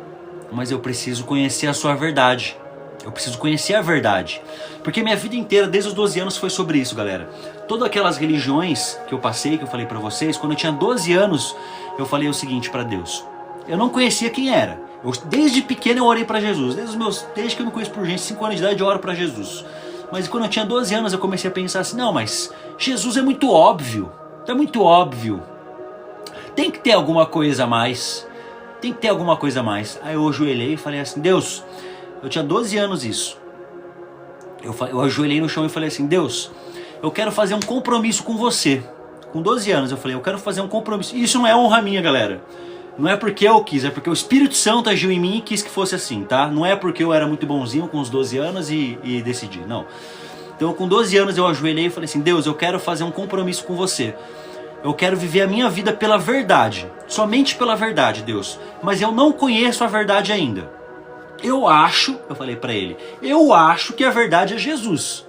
mas eu preciso conhecer a sua verdade. Eu preciso conhecer a verdade. Porque minha vida inteira, desde os 12 anos, foi sobre isso, galera. Todas aquelas religiões que eu passei, que eu falei pra vocês, quando eu tinha 12 anos, eu falei o seguinte pra Deus. Eu não conhecia quem era. Desde pequeno eu orei pra Jesus. Desde que eu me conheço por gente, 5 anos de idade eu oro pra Jesus. Mas quando eu tinha 12 anos eu comecei a pensar assim, não, mas Jesus é muito óbvio. É muito óbvio. Tem que ter alguma coisa a mais. Tem que ter alguma coisa a mais. Aí eu ajoelhei e falei assim, Deus, eu tinha 12 anos isso. Eu ajoelhei no chão e falei assim, Deus, eu quero fazer um compromisso com você. Com 12 anos eu falei, eu quero fazer um compromisso. E isso não é honra minha, galera. Não é porque eu quis, é porque o Espírito Santo agiu em mim e quis que fosse assim, tá? Não é porque eu era muito bonzinho com os 12 anos e decidi, não. Então com 12 anos eu ajoelhei e falei assim, Deus, eu quero fazer um compromisso com você. Eu quero viver a minha vida pela verdade. Somente pela verdade, Deus. Mas eu não conheço a verdade ainda. Eu falei pra ele, eu acho que a verdade é Jesus.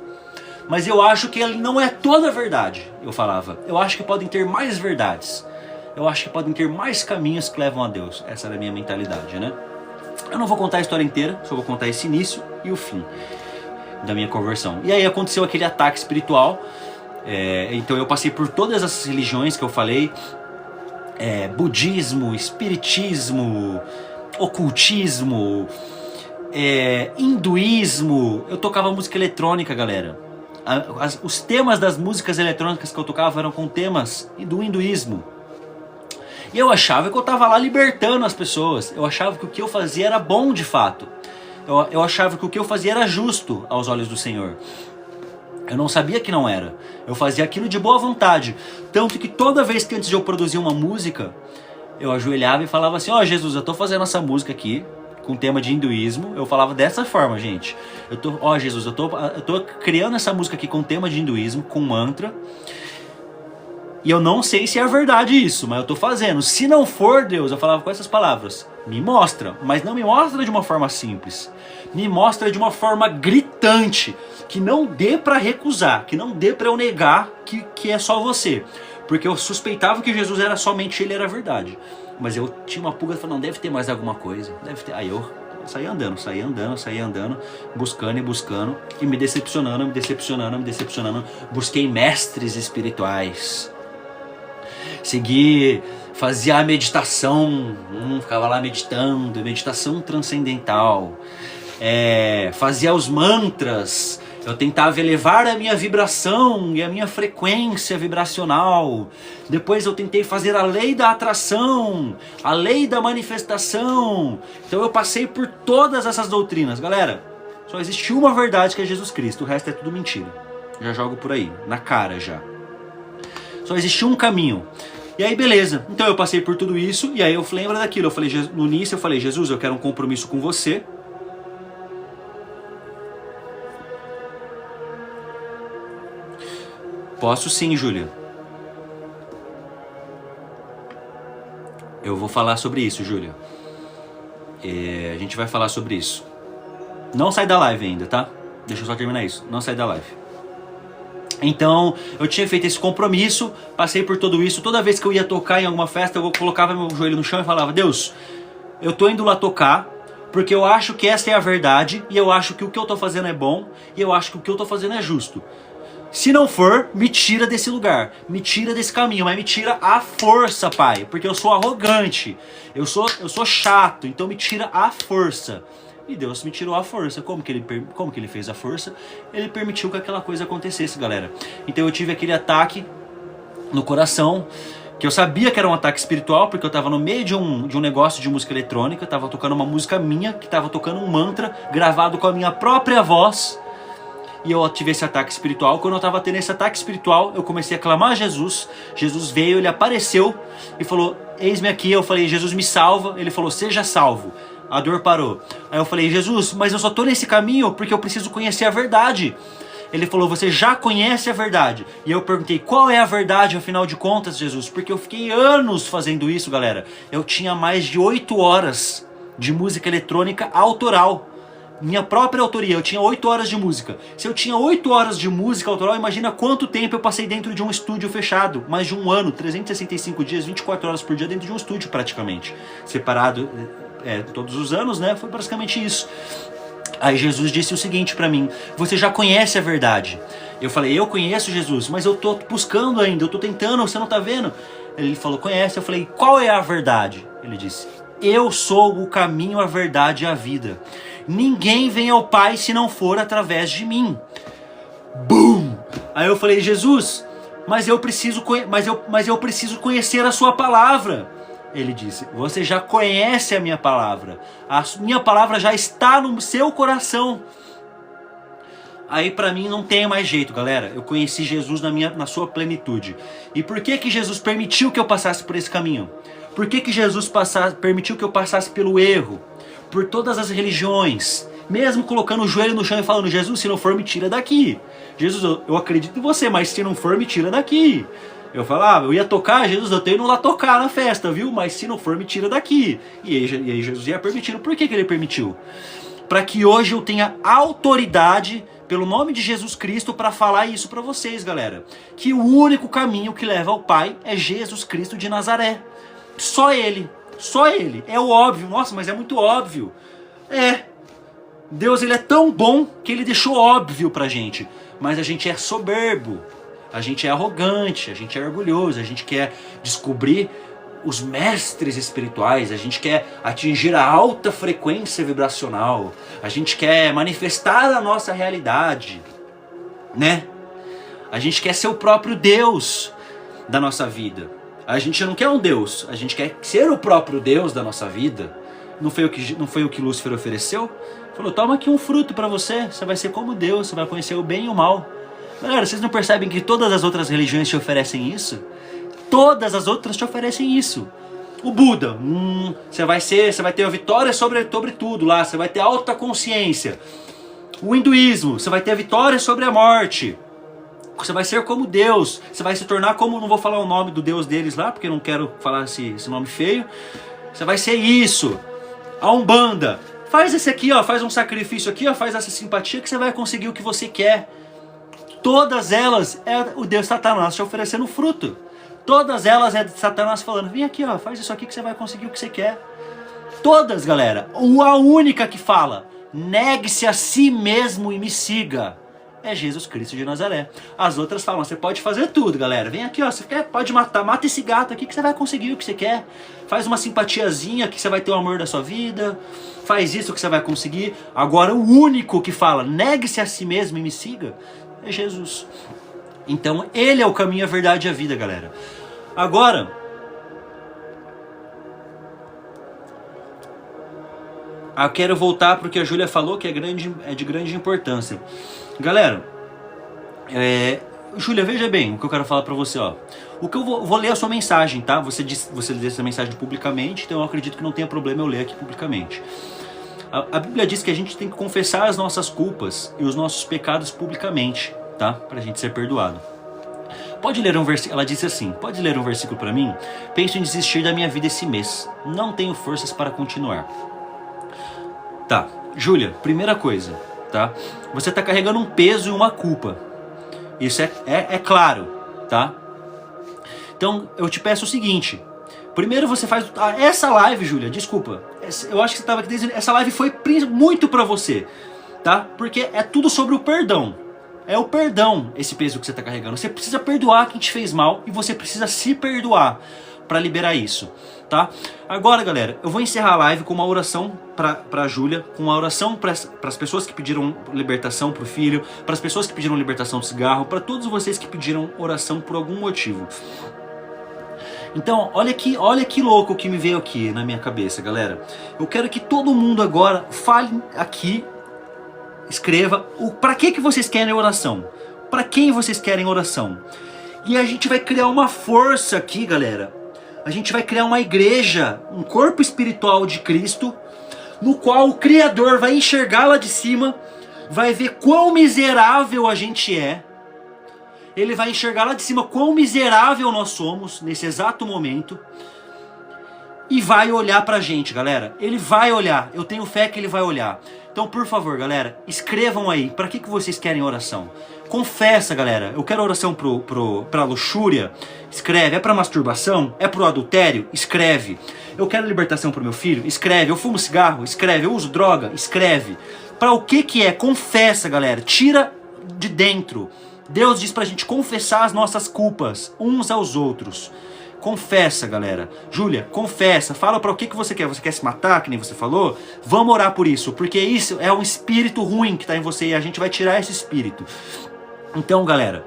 Mas eu acho que ele não é toda a verdade, eu falava. Eu acho que podem ter mais verdades. Eu acho que podem ter mais caminhos que levam a Deus. Essa era a minha mentalidade, né? Eu não vou contar a história inteira, só vou contar esse início e o fim da minha conversão. E aí aconteceu aquele ataque espiritual. Então eu passei por todas essas religiões que eu falei. Budismo, espiritismo, ocultismo, hinduísmo. Eu tocava música eletrônica, galera. Os temas das músicas eletrônicas que eu tocava eram com temas do hinduísmo. E eu achava que eu estava lá libertando as pessoas. Eu achava que o que eu fazia era bom de fato. Eu achava que o que eu fazia era justo aos olhos do Senhor. Eu não sabia que não era. Eu fazia aquilo de boa vontade. Tanto que toda vez que antes de eu produzir uma música, eu ajoelhava e falava assim, ó, Jesus, eu tô fazendo essa música aqui com tema de hinduísmo. Eu falava dessa forma, gente. Jesus, eu tô criando essa música aqui com tema de hinduísmo, com mantra. E eu não sei se é verdade isso, mas eu tô fazendo. Se não for, Deus, eu falava com essas palavras. Me mostra, mas não me mostra de uma forma simples. Me mostra de uma forma gritante, que não dê pra recusar, que não dê pra eu negar que é só você. Porque eu suspeitava que Jesus era somente ele, era a verdade. Mas eu tinha uma pulga, falando, não, deve ter mais alguma coisa, deve ter. Aí eu saí andando, buscando e buscando, e me decepcionando. Busquei mestres espirituais. Fazia a meditação, ficava lá meditando, meditação transcendental. Fazia os mantras, eu tentava elevar a minha vibração e a minha frequência vibracional. Depois eu tentei fazer a lei da atração, a lei da manifestação. Então eu passei por todas essas doutrinas. Galera, só existe uma verdade que é Jesus Cristo, o resto é tudo mentira. Já jogo por aí, na cara já. Só existe um caminho. E aí beleza, então eu passei por tudo isso. E aí eu lembro daquilo, eu falei, no início eu falei, Jesus, eu quero um compromisso com você. Posso sim, Júlia. Eu vou falar sobre isso, Júlia. A gente vai falar sobre isso. Não sai da live ainda, tá? Deixa eu só terminar isso. Não sai da live. Então, eu tinha feito esse compromisso, passei por tudo isso. Toda vez que eu ia tocar em alguma festa, eu colocava meu joelho no chão e falava, Deus, eu tô indo lá tocar, porque eu acho que essa é a verdade, e eu acho que o que eu tô fazendo é bom, e eu acho que o que eu tô fazendo é justo. Se não for, me tira desse lugar, me tira desse caminho, mas me tira à força, Pai, porque eu sou arrogante, eu sou chato, então me tira à força. e Deus me tirou a força. Como que ele fez a força? Ele permitiu que aquela coisa acontecesse, galera. Então eu tive aquele ataque no coração, que eu sabia que era um ataque espiritual, porque eu estava no meio de um negócio de música eletrônica, estava tocando uma música minha, que estava tocando um mantra, gravado com a minha própria voz, e eu tive esse ataque espiritual. Quando eu estava tendo esse ataque espiritual, eu comecei a clamar a Jesus. Jesus veio, ele apareceu e falou, eis-me aqui. Eu falei, Jesus, me salva. Ele falou, seja salvo. A dor parou. Aí eu falei, Jesus, mas eu só estou nesse caminho porque eu preciso conhecer a verdade. Ele falou, você já conhece a verdade. E eu perguntei, qual é a verdade, afinal de contas, Jesus? Porque eu fiquei anos fazendo isso, galera. Eu tinha mais de 8 horas de música eletrônica autoral. Minha própria autoria, eu tinha 8 horas de música. Se eu tinha 8 horas de música autoral, imagina quanto tempo eu passei dentro de um estúdio fechado. Mais de um ano, 365 dias, 24 horas por dia dentro de um estúdio praticamente. Separado todos os anos, né? Foi basicamente isso. Aí Jesus disse o seguinte pra mim, você já conhece a verdade. Eu falei, eu conheço, Jesus, mas eu tô buscando ainda, eu tô tentando, você não tá vendo? Ele falou, conhece. Eu falei, qual é a verdade? Ele disse, eu sou o caminho, a verdade e a vida. Ninguém vem ao Pai se não for através de mim. Bum! Aí eu falei, Jesus, mas eu preciso conhecer a sua palavra. Ele disse, você já conhece a minha palavra. A minha palavra já está no seu coração. Aí pra mim não tem mais jeito, galera. Eu conheci Jesus na sua plenitude. E por que Jesus permitiu que eu passasse por esse caminho? Por que Jesus permitiu que eu passasse pelo erro? Por todas as religiões, mesmo colocando o joelho no chão e falando, Jesus, se não for, me tira daqui. Jesus, eu acredito em você, mas se não for, me tira daqui. Eu falava, eu ia tocar, Jesus, eu tô indo lá tocar na festa, viu? Mas se não for, me tira daqui. E aí Jesus ia permitindo. Por que ele permitiu? Para que hoje eu tenha autoridade, pelo nome de Jesus Cristo, para falar isso para vocês, galera. Que o único caminho que leva ao Pai é Jesus Cristo de Nazaré. Só Ele. Só Ele. É o óbvio. Nossa, mas é muito óbvio. Deus, ele é tão bom que ele deixou óbvio pra gente. Mas a gente é soberbo. A gente é arrogante. A gente é orgulhoso. A gente quer descobrir os mestres espirituais. A gente quer atingir a alta frequência vibracional. A gente quer manifestar a nossa realidade. Né? A gente quer ser o próprio Deus da nossa vida. A gente não quer um Deus, a gente quer ser o próprio Deus da nossa vida. Não foi o que Lúcifer ofereceu? Falou, toma aqui um fruto para você, você vai ser como Deus, você vai conhecer o bem e o mal. Galera, vocês não percebem que todas as outras religiões te oferecem isso? Todas as outras te oferecem isso. O Buda, você vai ter a vitória sobre tudo lá, você vai ter alta consciência. O hinduísmo, você vai ter a vitória sobre a morte. Você vai ser como Deus, você vai se tornar como, não vou falar o nome do Deus deles lá, porque eu não quero falar esse nome feio. Você vai ser isso. A Umbanda, faz esse aqui, ó, faz um sacrifício aqui, ó, faz essa simpatia que você vai conseguir o que você quer. Todas elas é o Deus Satanás te oferecendo fruto. Todas elas é Satanás falando, vem aqui, ó, faz isso aqui que você vai conseguir o que você quer. Todas, galera. A única que fala, negue-se a si mesmo e me siga, é Jesus Cristo de Nazaré. As outras falam, você pode fazer tudo, galera. Vem aqui, ó, você quer, pode mata esse gato aqui que você vai conseguir o que você quer. Faz uma simpatiazinha que você vai ter o amor da sua vida. Faz isso que você vai conseguir. Agora o único que fala, negue-se a si mesmo e me siga, é Jesus. Então ele é o caminho, a verdade e a vida, galera. Agora, eu quero voltar para o que a Júlia falou, que é de grande importância. Galera, Júlia, veja bem o que eu quero falar para você, ó. O que eu vou ler a sua mensagem, tá? Você lê essa mensagem publicamente, então eu acredito que não tenha problema eu ler aqui publicamente. A Bíblia diz que a gente tem que confessar as nossas culpas e os nossos pecados publicamente, tá? Pra gente ser perdoado. Pode ler um versículo, ela disse assim, pode ler um versículo para mim? Penso em desistir da minha vida esse mês. Não tenho forças para continuar. Tá, Júlia, primeira coisa, tá? Você tá carregando um peso e uma culpa. Isso é claro, tá? Então, eu te peço o seguinte. Primeiro você faz... essa live, Júlia, desculpa. Eu acho que você estava aqui dizendo... Essa live foi muito pra você, tá? Porque é tudo sobre o perdão. É o perdão, esse peso que você tá carregando. Você precisa perdoar quem te fez mal e você precisa se perdoar. para liberar isso, tá? Agora, galera, eu vou encerrar a live com uma oração para a Júlia, com uma oração para as pessoas que pediram libertação para o filho, para as pessoas que pediram libertação do cigarro, para todos vocês que pediram oração por algum motivo. Então, olha que louco que me veio aqui na minha cabeça, galera. Eu quero que todo mundo agora fale aqui, escreva para que vocês querem oração, para quem vocês querem oração. E a gente vai criar uma força aqui, galera. A gente vai criar uma igreja, um corpo espiritual de Cristo, no qual o Criador vai enxergar lá de cima, vai ver quão miserável a gente é. Ele vai enxergar lá de cima quão miserável nós somos nesse exato momento. E vai olhar pra gente, galera. Ele vai olhar. Eu tenho fé que ele vai olhar. Então, por favor, galera, escrevam aí. Pra que vocês querem oração? Confessa, galera. Eu quero oração pra luxúria. Escreve. É pra masturbação? É pro adultério? Escreve. Eu quero libertação pro meu filho? Escreve. Eu fumo cigarro? Escreve. Eu uso droga? Escreve. Pra o que é? Confessa, galera. Tira de dentro. Deus diz pra gente confessar as nossas culpas uns aos outros. Confessa, galera. Júlia, confessa. Fala pra o que você quer. Você quer se matar, que nem você falou? Vamos orar por isso, porque isso é um espírito ruim que tá em você e a gente vai tirar esse espírito. Então, galera,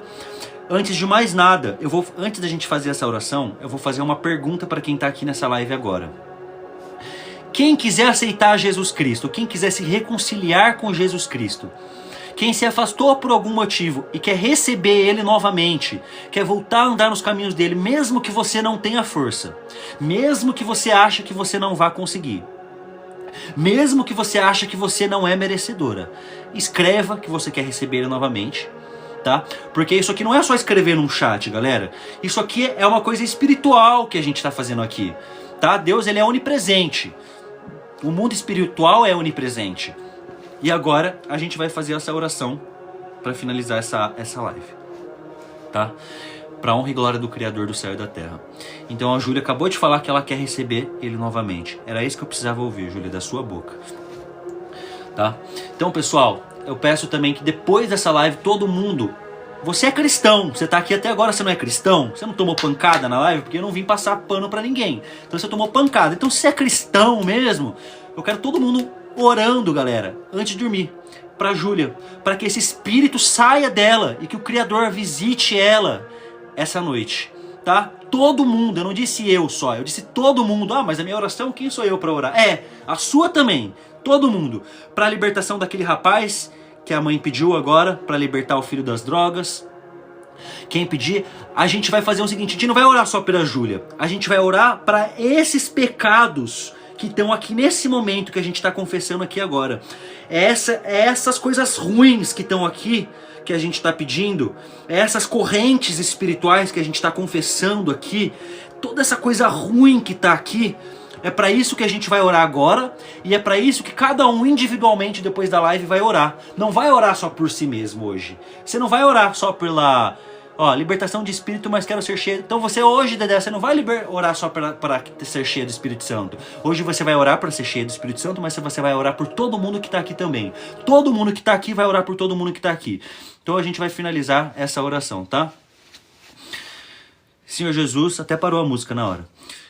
antes de mais nada, antes da gente fazer essa oração, eu vou fazer uma pergunta para quem tá aqui nessa live agora. Quem quiser aceitar Jesus Cristo, quem quiser se reconciliar com Jesus Cristo, quem se afastou por algum motivo e quer receber Ele novamente, quer voltar a andar nos caminhos dele, mesmo que você não tenha força, mesmo que você ache que você não vá conseguir, mesmo que você ache que você não é merecedora, escreva que você quer receber Ele novamente, tá? Porque isso aqui não é só escrever num chat, galera. Isso aqui é uma coisa espiritual que a gente está fazendo aqui, tá? Deus, ele é onipresente. O mundo espiritual é onipresente. E agora a gente vai fazer essa oração para finalizar essa live, tá? Para honra e glória do Criador do céu e da terra. Então a Júlia acabou de falar que ela quer receber Ele novamente. Era isso que eu precisava ouvir, Júlia, da sua boca, tá? Então, pessoal, eu peço também que depois dessa live todo mundo... Você é cristão, você tá aqui até agora, você não é cristão? Você não tomou pancada na live? Porque eu não vim passar pano para ninguém. Então você tomou pancada. Então se você é cristão mesmo, eu quero todo mundo orando, galera, antes de dormir, pra Júlia, para que esse espírito saia dela e que o Criador visite ela essa noite, tá? Todo mundo, eu não disse eu só, eu disse todo mundo. Ah, mas a minha oração, quem sou eu para orar? É, a sua também, todo mundo, para a libertação daquele rapaz que a mãe pediu agora, para libertar o filho das drogas. Quem pedir, a gente vai fazer o seguinte, a gente não vai orar só pela Júlia, a gente vai orar para esses pecados que estão aqui nesse momento que a gente está confessando aqui agora. Essas coisas ruins que estão aqui, que a gente está pedindo, essas correntes espirituais que a gente está confessando aqui, toda essa coisa ruim que está aqui, é para isso que a gente vai orar agora, e é para isso que cada um individualmente depois da live vai orar. Não vai orar só por si mesmo hoje. Você não vai orar só pela... libertação de espírito, mas quero ser cheio. Então você hoje, Dedé, você não vai orar só para ser cheio do Espírito Santo. Hoje você vai orar para ser cheio do Espírito Santo, mas você vai orar por todo mundo que está aqui também. Todo mundo que está aqui vai orar por todo mundo que está aqui. Então a gente vai finalizar essa oração, tá? Senhor Jesus, até parou a música na hora.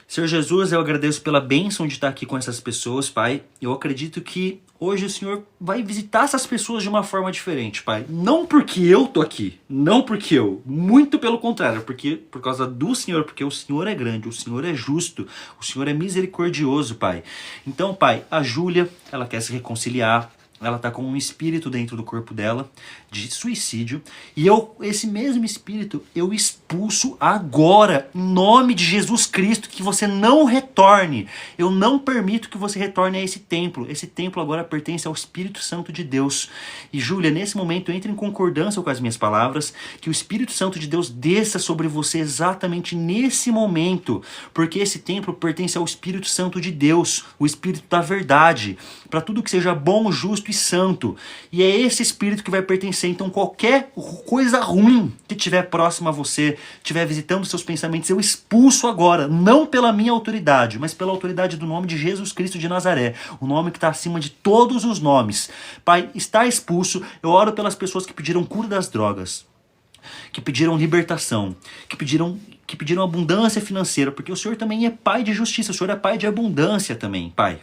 Senhor Jesus, eu agradeço pela bênção de estar aqui com essas pessoas, Pai. Eu acredito que hoje o Senhor vai visitar essas pessoas de uma forma diferente, Pai. Não porque eu tô aqui, não porque eu, muito pelo contrário, porque por causa do Senhor, porque o Senhor é grande, o Senhor é justo, o Senhor é misericordioso, Pai. Então, Pai, a Júlia, ela quer se reconciliar, ela tá com um espírito dentro do corpo dela de suicídio, e esse mesmo espírito eu expulso agora em nome de Jesus Cristo, que você não retorne. Eu não permito que você retorne a esse templo. Esse templo agora pertence ao Espírito Santo de Deus. E Júlia, nesse momento entre em concordância com as minhas palavras, que o Espírito Santo de Deus desça sobre você exatamente nesse momento, porque esse templo pertence ao Espírito Santo de Deus, o Espírito da verdade, para tudo que seja bom, justo e santo. E é esse Espírito que vai pertencer. Então qualquer coisa ruim que estiver próxima a você, estiver visitando seus pensamentos, eu expulso agora, não pela minha autoridade, mas pela autoridade do nome de Jesus Cristo de Nazaré, o nome que está acima de todos os nomes. Pai, está expulso. Eu oro pelas pessoas que pediram cura das drogas. que pediram libertação, que pediram abundância financeira, porque o Senhor também é Pai de justiça, o Senhor é Pai de abundância também, Pai.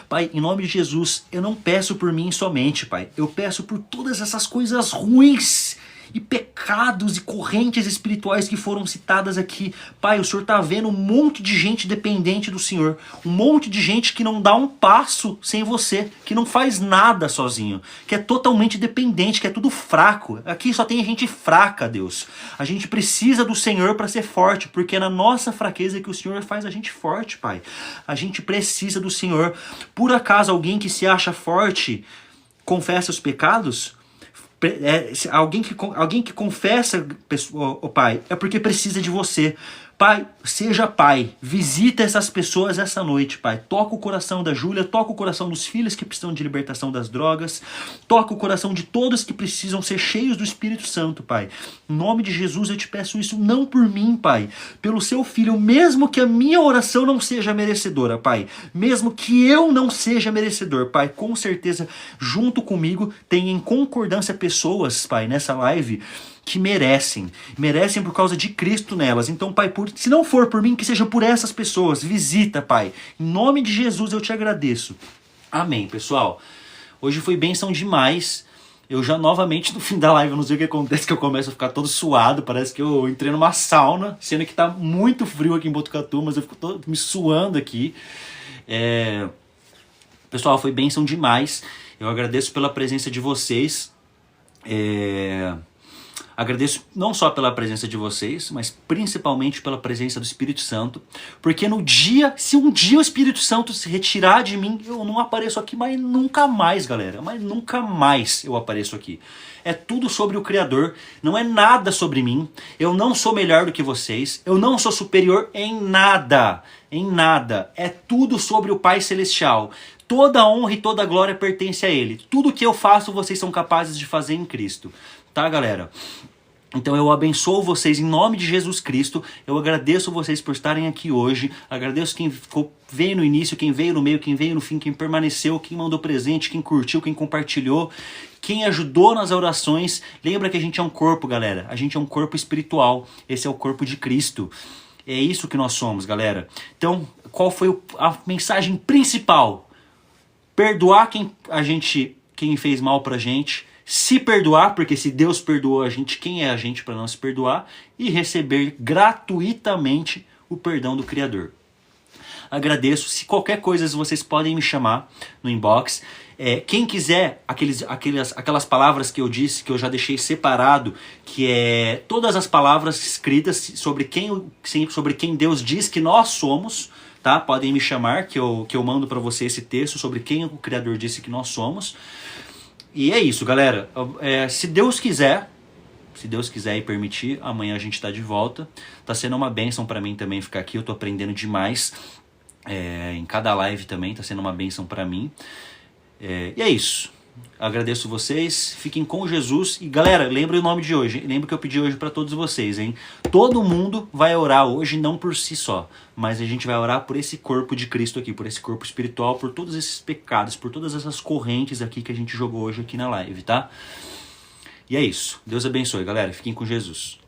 Pai, em nome de Jesus, eu não peço por mim somente, Pai. Eu peço por todas essas coisas ruins e pecados e correntes espirituais que foram citadas aqui. Pai, o Senhor está vendo um monte de gente dependente do Senhor. Um monte de gente que não dá um passo sem você, que não faz nada sozinho, que é totalmente dependente, que é tudo fraco. Aqui só tem gente fraca, Deus. A gente precisa do Senhor para ser forte, porque é na nossa fraqueza que o Senhor faz a gente forte, Pai. A gente precisa do Senhor. Por acaso alguém que se acha forte confessa os pecados? Alguém que confessa, Pai, é porque precisa de você. Pai, seja Pai, visita essas pessoas essa noite, Pai. Toca o coração da Júlia, toca o coração dos filhos que precisam de libertação das drogas, toca o coração de todos que precisam ser cheios do Espírito Santo, Pai. Em nome de Jesus eu te peço isso, não por mim, Pai, pelo seu filho, mesmo que a minha oração não seja merecedora, Pai, mesmo que eu não seja merecedor, Pai, com certeza, junto comigo, tem em concordância pessoas, Pai, nessa live, que merecem por causa de Cristo nelas. Então, Pai, se não for por mim, que seja por essas pessoas. Visita, Pai. Em nome de Jesus eu te agradeço. Amém, pessoal. Hoje foi bênção demais. Eu já novamente no fim da live, eu não sei o que acontece, que eu começo a ficar todo suado. Parece que eu entrei numa sauna, sendo que tá muito frio aqui em Botucatu, mas eu fico todo me suando aqui. Pessoal, foi bênção demais. Eu agradeço pela presença de vocês. Agradeço não só pela presença de vocês, mas principalmente pela presença do Espírito Santo, porque se um dia o Espírito Santo se retirar de mim, eu não apareço aqui, mas nunca mais, galera, mas nunca mais eu apareço aqui. É tudo sobre o Criador, não é nada sobre mim, eu não sou melhor do que vocês, eu não sou superior em nada, é tudo sobre o Pai Celestial. Toda a honra e toda a glória pertence a Ele. Tudo que eu faço, vocês são capazes de fazer em Cristo. Tá, galera? Então eu abençoo vocês em nome de Jesus Cristo. Eu agradeço vocês por estarem aqui hoje. Agradeço quem veio no início, quem veio no meio, quem veio no fim, quem permaneceu, quem mandou presente, quem curtiu, quem compartilhou, quem ajudou nas orações. Lembra que a gente é um corpo, galera. A gente é um corpo espiritual. Esse é o corpo de Cristo. É isso que nós somos, galera. Então, qual foi a mensagem principal? Perdoar quem fez mal pra gente. Se perdoar, porque se Deus perdoou a gente, quem é a gente para não se perdoar? E receber gratuitamente o perdão do Criador. Agradeço. Se qualquer coisa vocês podem me chamar no inbox. Quem quiser aquelas palavras que eu disse, que eu já deixei separado, que é todas as palavras escritas sobre quem Deus diz que nós somos, tá? Podem me chamar, que eu mando para você esse texto sobre quem o Criador disse que nós somos. E é isso, galera. Se Deus quiser e permitir, amanhã a gente tá de volta. Tá sendo uma bênção para mim também ficar aqui. Eu tô aprendendo demais. Em cada live também tá sendo uma bênção para mim. E é isso. Agradeço vocês. Fiquem com Jesus. E galera, lembra o nome de hoje. Lembra que eu pedi hoje para todos vocês, hein? Todo mundo vai orar hoje, não por si só, mas a gente vai orar por esse corpo de Cristo aqui, por esse corpo espiritual, por todos esses pecados, por todas essas correntes aqui que a gente jogou hoje aqui na live, tá? E é isso. Deus abençoe, galera. Fiquem com Jesus.